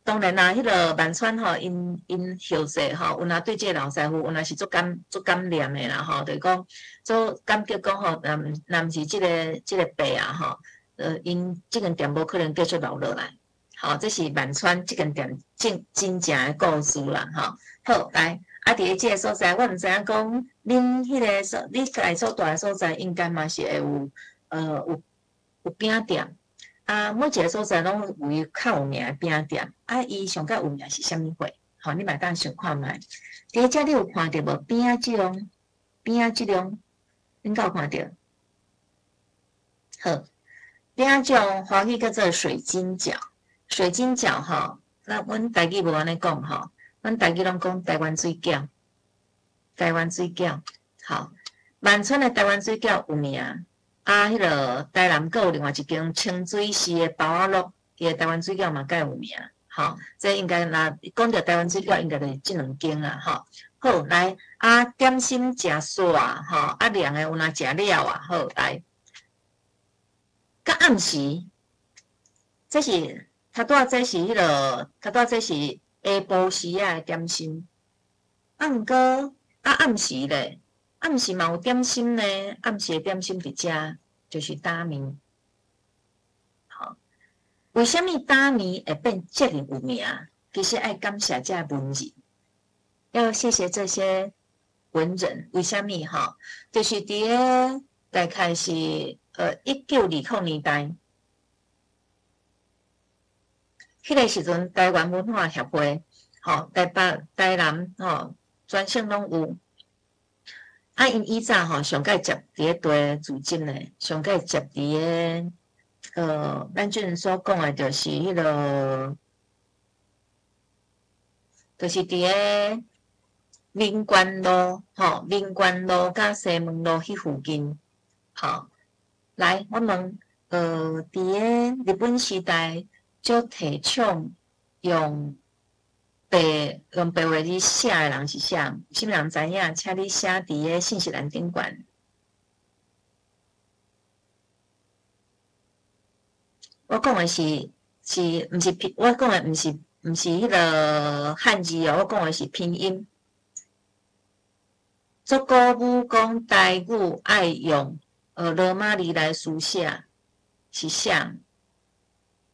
当然啦，迄个万川吼，因后世吼，有若对这个老师傅，有若是足感念的啦吼，就是讲足感觉讲吼，若毋是这个爸啊吼，因这间店无可能继续留落来。好，这是万川这间店真正的故事啦吼。好，来，啊，伫即个所在，我毋知影讲恁迄个你来所住的所在，应该嘛是会有饼店。啊，每一个所在拢有伊较有名的饼店，啊，伊上较有名是啥物货？吼，你嘛当想看觅。伫遮你有看到无？饼仔即种，恁敢有看到？好，饼仔即种华语叫做水晶饺。水晶饺吼，那阮台语无安尼讲吼，阮台语拢讲台湾水饺。台湾水饺，好，万川的台湾水饺有名。啊，迄个台南阁有另外一间清水市的包仔乐，伊的台湾水饺嘛介有名。吼，这应该若讲到台湾水饺，应该就是即两间啦。吼，好来啊，点心食煞吼，啊凉的有若食了啊，好来。到暗时，这是头拄仔，这是迄个头拄仔，这是下晡时啊的点心。啊，毋过啊暗时咧。暗时嘛有点心呢，暗时的点心伫遮就是打面。好，为什么打面会变这么有名？其实要感谢这文人，要谢谢这些文人。为什么？哈，就是伫个大概是1920年代，迄个时阵台湾文化协会，吼，台北、台南，吼，全省拢有。啊，因以前吼上届接伫个地资金咧，上届接伫个咱即阵所讲诶，就是迄个，就是伫个民权路吼，民权路甲西门路迄附近。好，来，我问，伫个日本时代，就提倡用白话字写的人是啥？啥物人知影？请你写伫个信息栏顶悬。我讲的是毋是拼？我讲的毋是迄个汉字哦，我讲的是拼音。足鼓舞讲台语爱用罗马字来书写，是啥？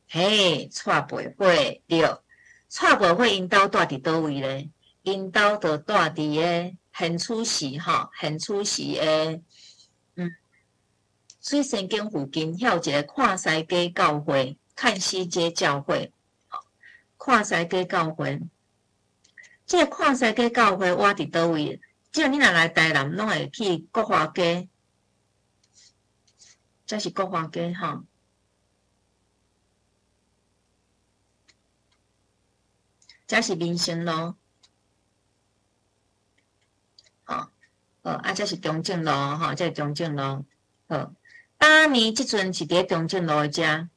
嘿，蔡培慧对。蔡培慧因兜住伫倒位咧？因兜就住伫个现厝市吼，现厝市诶，水仙宫附近，遐有一个看西街教会，看西街教会，看西街教会。这个看西街教会我伫倒位？只要你若来台南，拢会去国华街，这是国华街吼。这是民生路，这是中正路，这是中正路，打面即阵是伫中正路诶遮，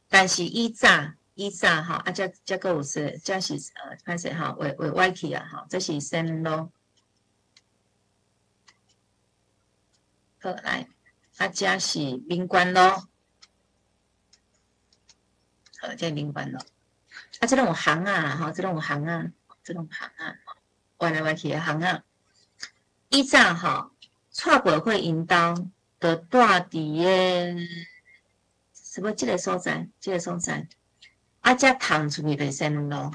但是以早这个有说，这是歹势画歪去啊，这是西门路，好来，这是民权路，这民权路。这种有行啊，这种有行啊，歪来歪去的行啊。以早蔡培慧因兜就住伫个什么这个所在，遮通出去就是西门路。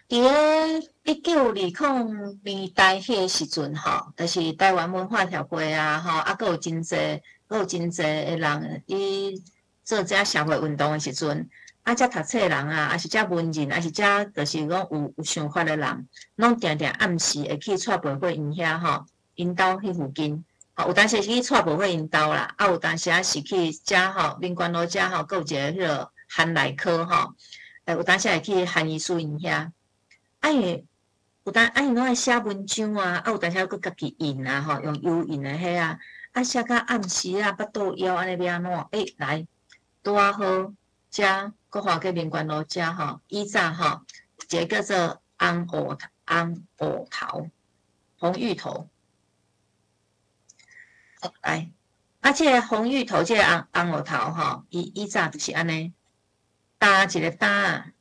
伫个1920年代迄个时阵就是台湾文化协会啊，阁有真侪的人伊做遮社会运动的时阵。遮读册的人啊，还是遮文人，还是遮就是讲有想法的人，拢定定暗时会去蔡培慧因遐因兜迄附近，有当时是去蔡培慧因兜啦，有当时是去遮民权路遮阁有一个迄个韩内科有当时会去韩医师因遐，因为因拢爱写文章啊，有当时佫家己印啊用油印的迄写到暗时啊，巴肚枵安尼要安怎？来拄好遮。国华街民权路遮以早一个叫做红芋头，来，这个红芋头，这个红芋头以早就是安尼，搭一个搭，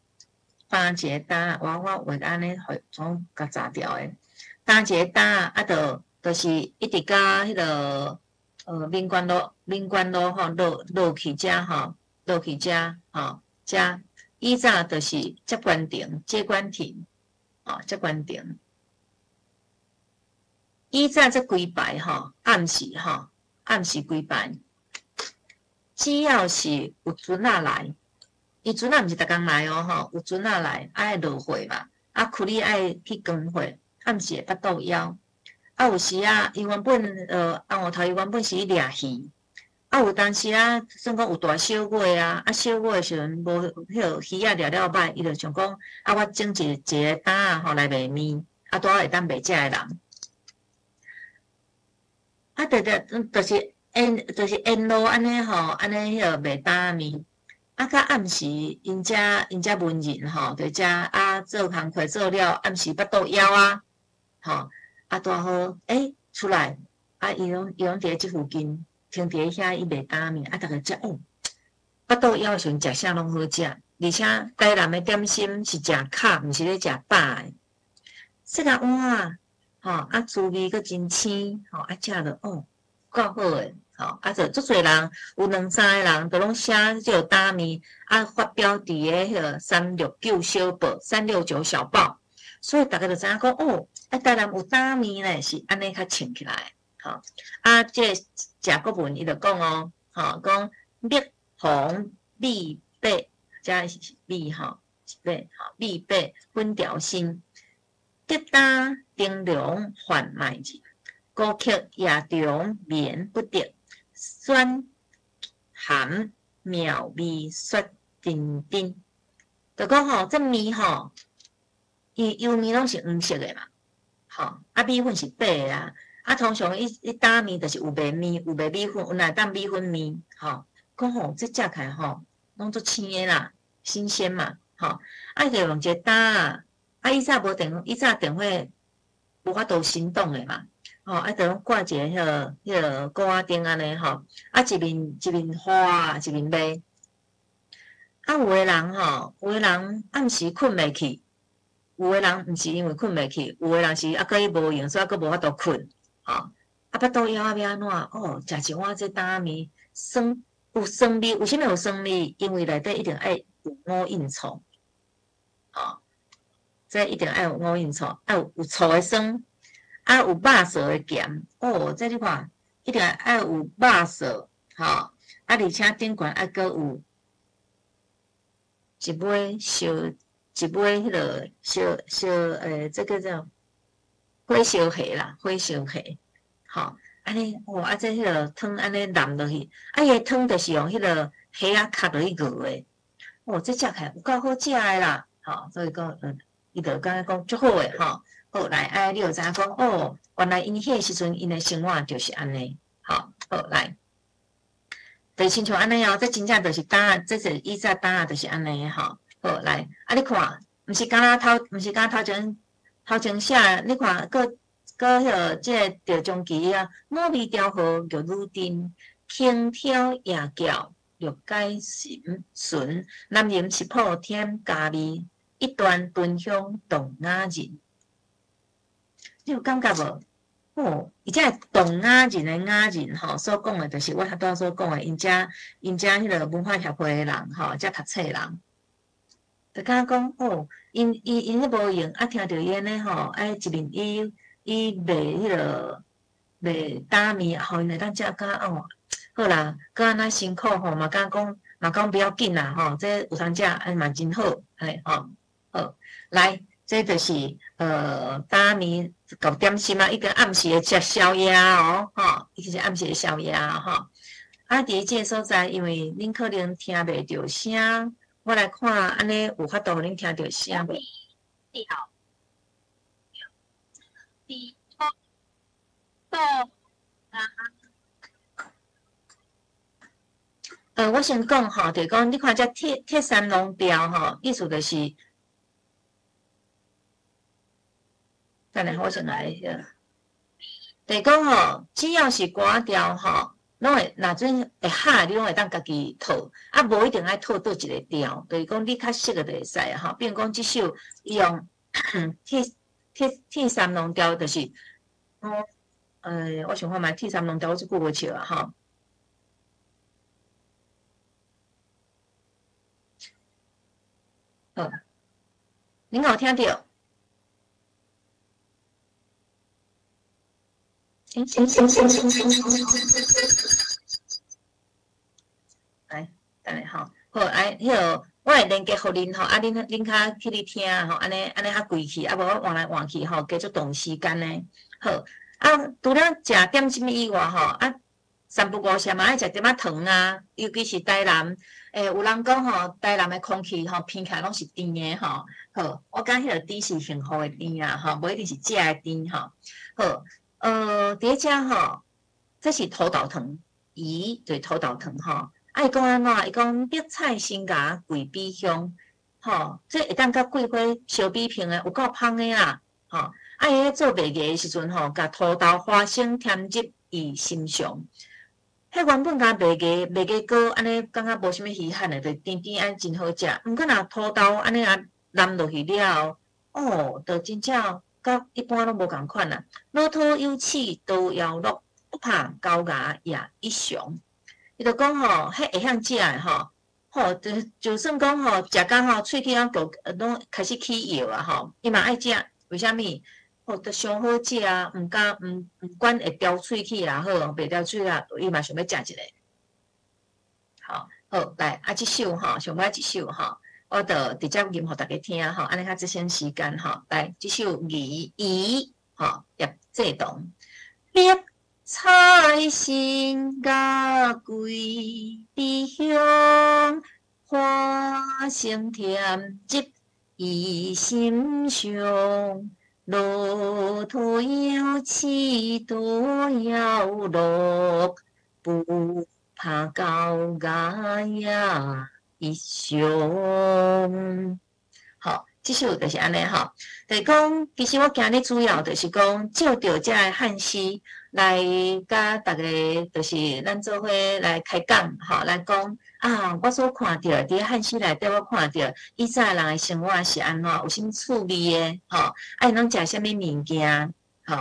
搭一个搭，我画安尼，总甲查掉诶。搭一个搭，啊，就是一直甲迄个民权路吼落去遮吼，落去遮吼，遮以前就是接官亭，接官亭。以前这规排吼，暗时规排，只要是有船仔来，伊船仔毋是逐工来哦吼，有船仔来爱落货嘛，啊，苦力爱去扛货，暗时会巴肚枵。啊，有时啊，伊原本红芋头伊原本是去掠鱼，啊，有当时啊，算讲有大小月啊，啊小月的时阵无迄个鱼啊掠了歹，伊就想讲啊，我整一个担啊吼来卖面，啊，拄好会当卖遮的人。啊，就是沿路安尼吼，安尼迄个卖担面。啊，到暗时因遮文人吼，伫遮啊做工课做了，暗时巴肚枵啊，吼。啊，大好，出来，啊，伊拢伫即附近，停伫遐伊卖担面，啊，逐个食哦，巴肚枵时阵食啥拢好食，而且台南的点心是食卡，毋是咧食饱的。色仔碗吼，啊，滋味阁真鲜，吼，啊，食着哦，够好诶，吼，啊，就足侪人，有2、3个人，都拢写即个担面，啊，发表伫个迄个369小报、369小报。所以大家就知影讲哦，台南有担面咧，是安尼较穿起来，吼。啊，这食国文伊就讲哦，吼，讲蜜红蜜白，加蜜吼，白吼蜜白分调新，吉打灯笼换卖日，顾客夜中眠不得，酸咸妙味雪丁丁。就讲吼，这面吼。伊油面拢是黄色的嘛，吼，啊米粉是白的啦，啊通常伊担面就是有卖面，有卖米粉，有内当米粉面，吼，讲吼这食起来吼，拢足鲜的啦，新鲜嘛，吼，啊就用一个担啊，啊以前无电火无法度行动的嘛，吼，啊就拢挂一个迄个锅仔顶安尼吼，啊一面花，一面卖，啊有的人吼，有的人暗时困袂去。有的人毋是因为困袂去，有的人是啊，伊无用，所以佫无法度困，吼。啊，巴肚枵啊，要安怎？哦，食一碗这担面，酸有酸味，为什么有酸味？因为内底一定爱有五印醋，吼。这一定爱有五印醋，爱有醋的酸，啊有肉色的咸。哦，这你看，一定爱有肉色，吼。啊，而且顶悬还佫有一尾一尾迄个这个叫火烧蟹啦，火烧蟹，吼，安尼哦，啊，这迄个汤安尼淋落去，啊，伊个汤就是用迄个虾啊卡落去熬的，哦，这食起来有够好食的啦，吼，所以讲，伊就感觉讲足好诶，吼，好来，啊，你就知影讲，哦，原来因迄个时阵因的生活就是安尼，好来，就亲像安尼哦，这真正就是担，这是以前担就是安尼吼。好来，啊！你看，毋是敢若头前写，你看，佫迄个即个着中旗啊，五味调和玉女丁，轻佻夜叫玉解纯，男人食谱添加味，一段敦香动雅人。你有感觉无？哦，伊这动雅人的雅人吼，所讲的就是我拄仔所讲的，因遮迄个文化协会的人吼，遮读册的人。就敢讲哦，因迄无用，啊听着伊安尼吼，一面伊卖迄个卖担面，吼因会当食甲哦，好啦，佮安那辛苦吼，嘛敢讲不要紧啦吼，这有通食，嘛真好，安尼吼，好来，这就是担面搞点心啊，一个暗时的食宵夜哦，吼，伊是暗时的宵夜吼，啊，伫即个所在，因为恁可能听袂着声。我来看，安尼有法度，恁听到声未？你好，我先讲吼，就是讲，你看这铁三龙标吼，意思就是，等下我先来个，就是讲吼，只要是歌调吼，拢会若阵会下，你拢会当家己套，啊，无一定爱套倒一个调，就是讲你较熟的就会使啊，吼。比如讲即首伊用铁三龙调，就是，我想看觅铁三龙调，我即句无笑啊，吼。恁有听到？来，等下吼，好，迄个我会连接互恁吼，恁较去哩听吼，安尼较规气，啊无我换来换去吼，加足长时间呢。好，除了食点心以外吼，三不五时嘛爱食点仔糖啊，尤其是台南，有人讲吼，台南的空气吼，闻起来拢是甜的吼。好，我感迄个甜是幸福的甜啊，吼，无一定是食的甜吼。好。第一只吼，这是土豆糖，伊就是土豆糖吼。伊讲安怎？伊讲绿菜心芽桂比香，吼，这会当甲桂花烧比拼的，有够芳的啦，吼。伊咧做卖艺的时阵吼，甲土豆、花生添入伊心上。迄原本甲卖艺糕安尼，感觉无啥物稀罕的，就甜甜安真好食。毋过若土豆安尼淋落去了后，就真正。甲一般拢无共款啦，老土有气都要落，不怕高牙也一雄。伊就讲吼，迄会晓食诶吼，吼就算讲吼，食到吼喙齿拢开始起药啊吼，伊嘛爱食，为虾米？吼，都上好食啊，毋管会掉喙齿啦，好，袂掉喙啦，伊嘛想要食一个。好，来即首吼，上尾一首吼。我就直接念互大家听吼，安尼较节省时间吼。来，即首伊吼，叶振东，绿菜心甲桂枝香，花生甜入伊心上，路途有起都要落，不怕高牙呀。一雄，好，即首就是安尼吼。就是讲，其实我今日主要就是讲，借着遮个汉诗来甲大家，就是咱做伙来开讲，吼，来讲我所看到伫汉诗内底，我看到以前人的生活是安怎，有啥物趣味的，吼，因拢食啥物物件。吼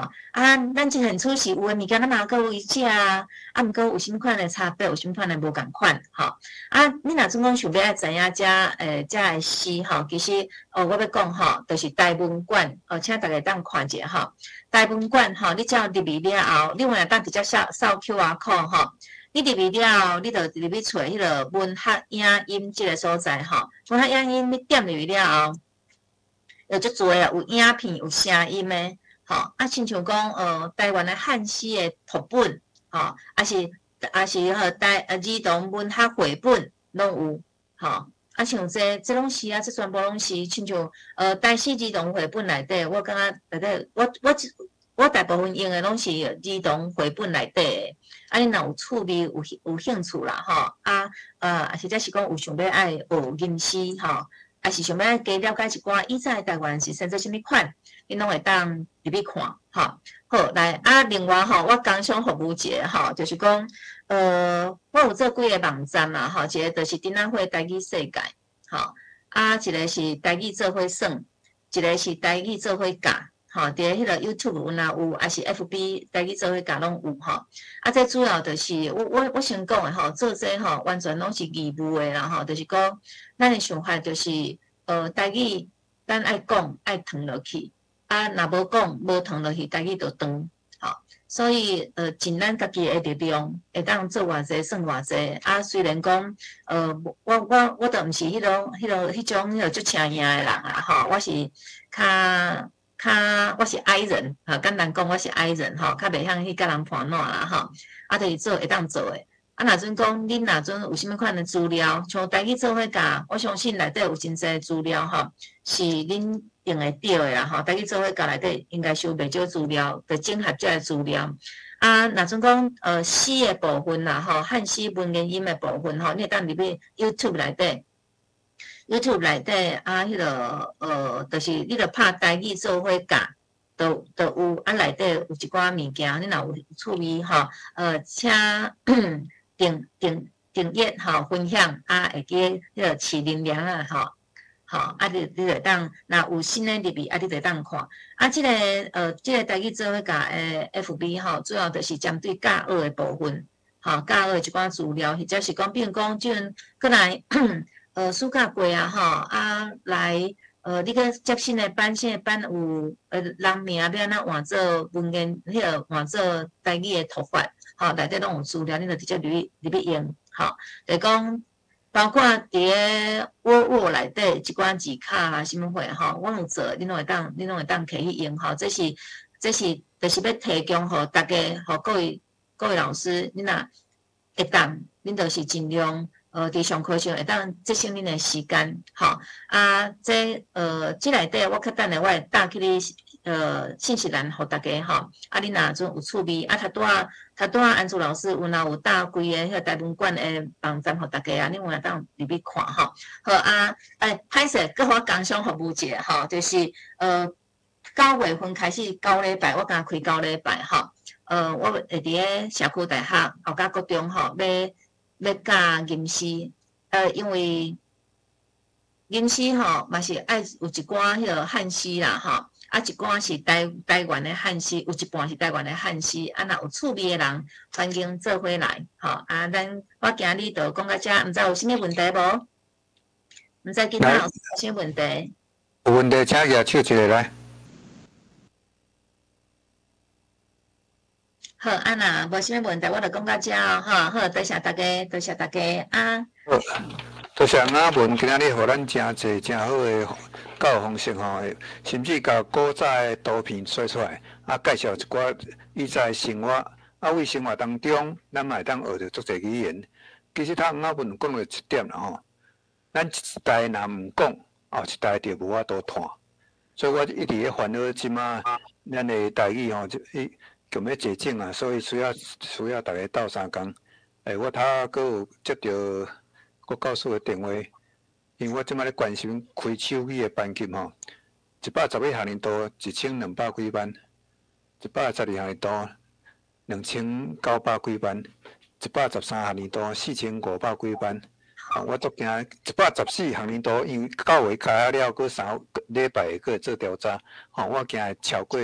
咱即现厝是有诶物件，咱嘛阁有食啊，毋过有啥物款诶差别，有啥物款诶无共款，吼你若总讲想要知影遮诶诗吼，其实我要讲吼，就是大文馆请大家当看者吼，大文馆吼，你只要入去了后，你若当直接扫 QR code 吼，你入去了后，你就入去找迄个文学影音即个所在吼，文学影音你点入去了后，有足多啊，有影片有声音诶。吼亲像讲台湾的汉诗的图本，吼，是儿童文学绘本拢有，吼像这拢是这全部拢是亲像台诗儿童绘本内底，我感觉内底我大部分用的拢是儿童绘本内底的，你若有趣味有兴趣啦，吼或者是讲有想要爱学吟诗，吼。是想要加了解一寡以前台湾是生做啥物款，你拢会当入去看，吼。好，来另外吼，我工商服务者吼，就是讲，我有做几个网站嘛，吼，一个就是展览会台语世界，吼，一个是台语做伙耍，一个是台语做伙教，吼，伫迄个 YouTube 有，还是 FB 台语做伙教拢有，吼。这主要就是我先讲的吼，做这吼完全拢是义务的啦，吼，就是讲。咱的想法就是，台语咱爱讲爱传落去，若无讲无传落去，台语就断，吼。所以尽咱家己的力量，会当做偌济算偌济。虽然讲我都毋是迄种足请赢的人啊，吼，我是我是矮人，简单讲我是矮人，吼，较袂晓去甲人盘烂啦，吼，就是做会当做的。若阵讲，恁若阵有啥物款的资料，像台语做伙教，我相信内底有真侪资料吼，是恁用会到的啦吼。台语做伙教内底应该是有袂少资料，就整合这个资料。若阵讲诗的部分啦吼，汉诗文言音的部分吼，你会当入去 YouTube 内底迄个就是你著拍台语做伙教，都有啊，内底有一寡物件，你若有趣味吼，请订阅吼分享啊，会记迄个饲能量啊吼。吼，啊，你就当，若有新的入去，啊，你就当看。啊，即个台语做伙甲FB 吼，主要就是针对教学的部分，吼，教学一寡资料，或者是讲，比如讲，即阵过来暑假过啊，吼，啊来你个接新的班有人名要安怎换做文言，迄个换做台语的读法，吼，内底拢有资料，你就直接入去用，吼，就讲。包括伫个Word 内底一寡字卡啊，什么货吼，我有做，你拢会当摕去用吼。这是就是要提供互大家，互各位老师，你若会当，恁就是尽量伫上课上会当节省恁的时间，吼啊，这内底我较等下我会打去你信息栏互大家吼，啊，恁若种有趣味啊，头拄安祖老师有打规个迄个台湾馆的网站互大家啊，恁有当入去看吼。好啊，歹势，搁互我工商服务者吼，就是9月份开始9礼拜，我敢开9礼拜吼。我会伫个社区大学后甲国中吼，要教吟诗，因为吟诗吼嘛是爱有一寡迄个汉诗啦吼。啊，一寡是台湾的汉诗，有一半是台湾的汉诗。啊，若有趣味的人，欢迎做伙来。吼，啊，我今日就讲到这，毋知有啥物问题无？毋知今仔有啥问题？有问题请举手一个来。好，啊若无啥物问题，我就讲到这哦。吼，好，多谢大家，多谢大家啊。好，多谢雅文今仔日互咱真侪真好的教育方式吼，甚至甲古早的图片说出来，啊，介绍一寡以前的生活，啊，为生活当中，咱嘛会当学着足侪语言。其实他雅文讲了一点啦吼，咱一代若毋讲，后一代就无法度传。所以我一直咧烦恼，即马咱的台语吼，强要坐正啊，所以需要大家斗相共。我头搁有接到国教署的电话。因为我即摆咧关心开手语的班级吼，111学年度1200几班，112学年度2900几班，113学年度4500几班。我足惊114学年度，因为9月开学了，过3礼拜过做调查，我惊超过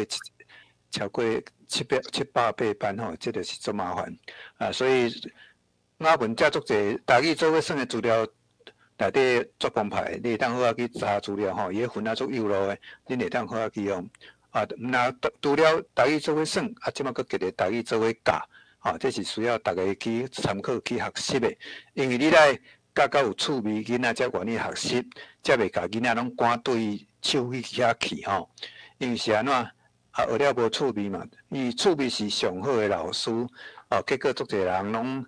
700-800班吼，这就是足麻烦啊！所以雅文遮足侪台语做伙算的资料。内底作帮派，你会当好啊去查资料吼，伊个分啊足有路诶，恁会当好啊去用。啊，若除了台语做伙算，啊，即马佫结个台语做伙教，吼，这是需要大家去参考去学习诶。因为你来教有趣味，囡仔才愿意学习，才袂甲囡仔拢赶对手语遐去吼。因为是安怎学了无趣味嘛？伊趣味是上好诶老师，结果足侪人拢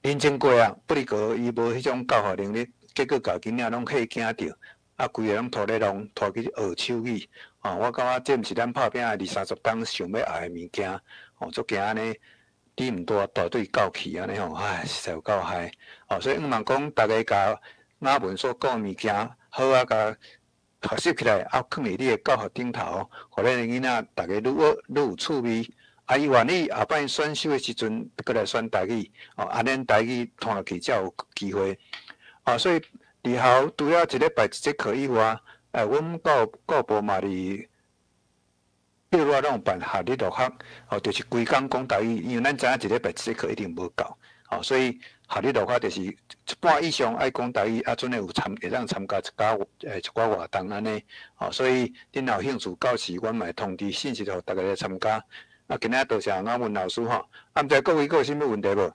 认真过啊，不离个伊无迄种教学能力。结果甲囡仔拢吓惊着，啊，规个拢拖咧弄，拖去学手语。我感觉这毋是咱拍拼的20-30档想要学的物件。足惊安尼，你毋大对教起安尼吼，唉，实在有够害。所以望讲大家甲雅文所讲的物件，好啊，甲学习起来，啊，放伫你的教学顶头，互咱的囡仔大家愈有趣味。啊，伊愿意后摆选修的时阵，过来选台语。安尼台语传落去才有机会。所以伫校除了一礼拜一节课以外，阮教育部嘛伫8月拢有办夏日落学，就是规工讲台语，因为咱知影一礼拜一节课一定无够，所以夏日落学就是一半以上爱讲台语，啊，准会当参加一寡活动安尼，所以恁若有兴趣，到时阮嘛会通知信息互大家来参加。啊，今仔多谢雅文老师吼，毋知各位有啥物问题无？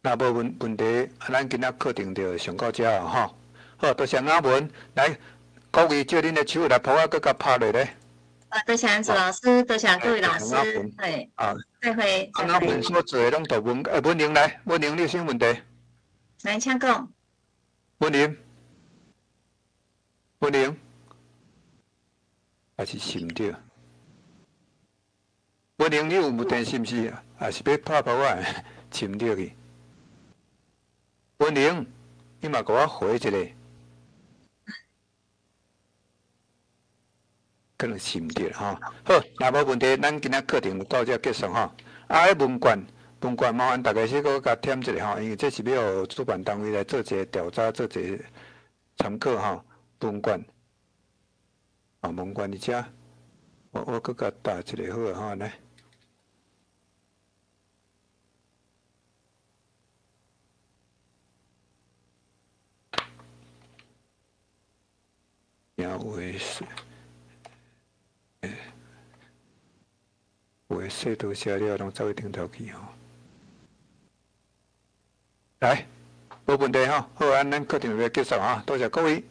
若无问题，咱今仔课程就上到遮啊吼。好，多谢雅文，来，各位借恁的手来抱我，搁甲拍落咧。多谢安祖老师，多谢各位老师，对，再会。雅文所做的拢都文玲来，文玲你有啥问题？来，请讲。文玲，还是心着？文玲，你有问题是毋是？还是要拍我？沉着去。文玲，你嘛给我回一个，可能是毋对吼。好，若无问题，咱今仔课程就到这结束吼。文管麻烦大家先搁甲添一下吼，因为这是要互主办单位来做一个调查，做一个参考吼。文管，文管伫遮，我搁甲打一个好啊吼来。有诶细图写了，拢走去顶头去吼。来，无问题吼，好，咱课程就结束哈，多谢各位。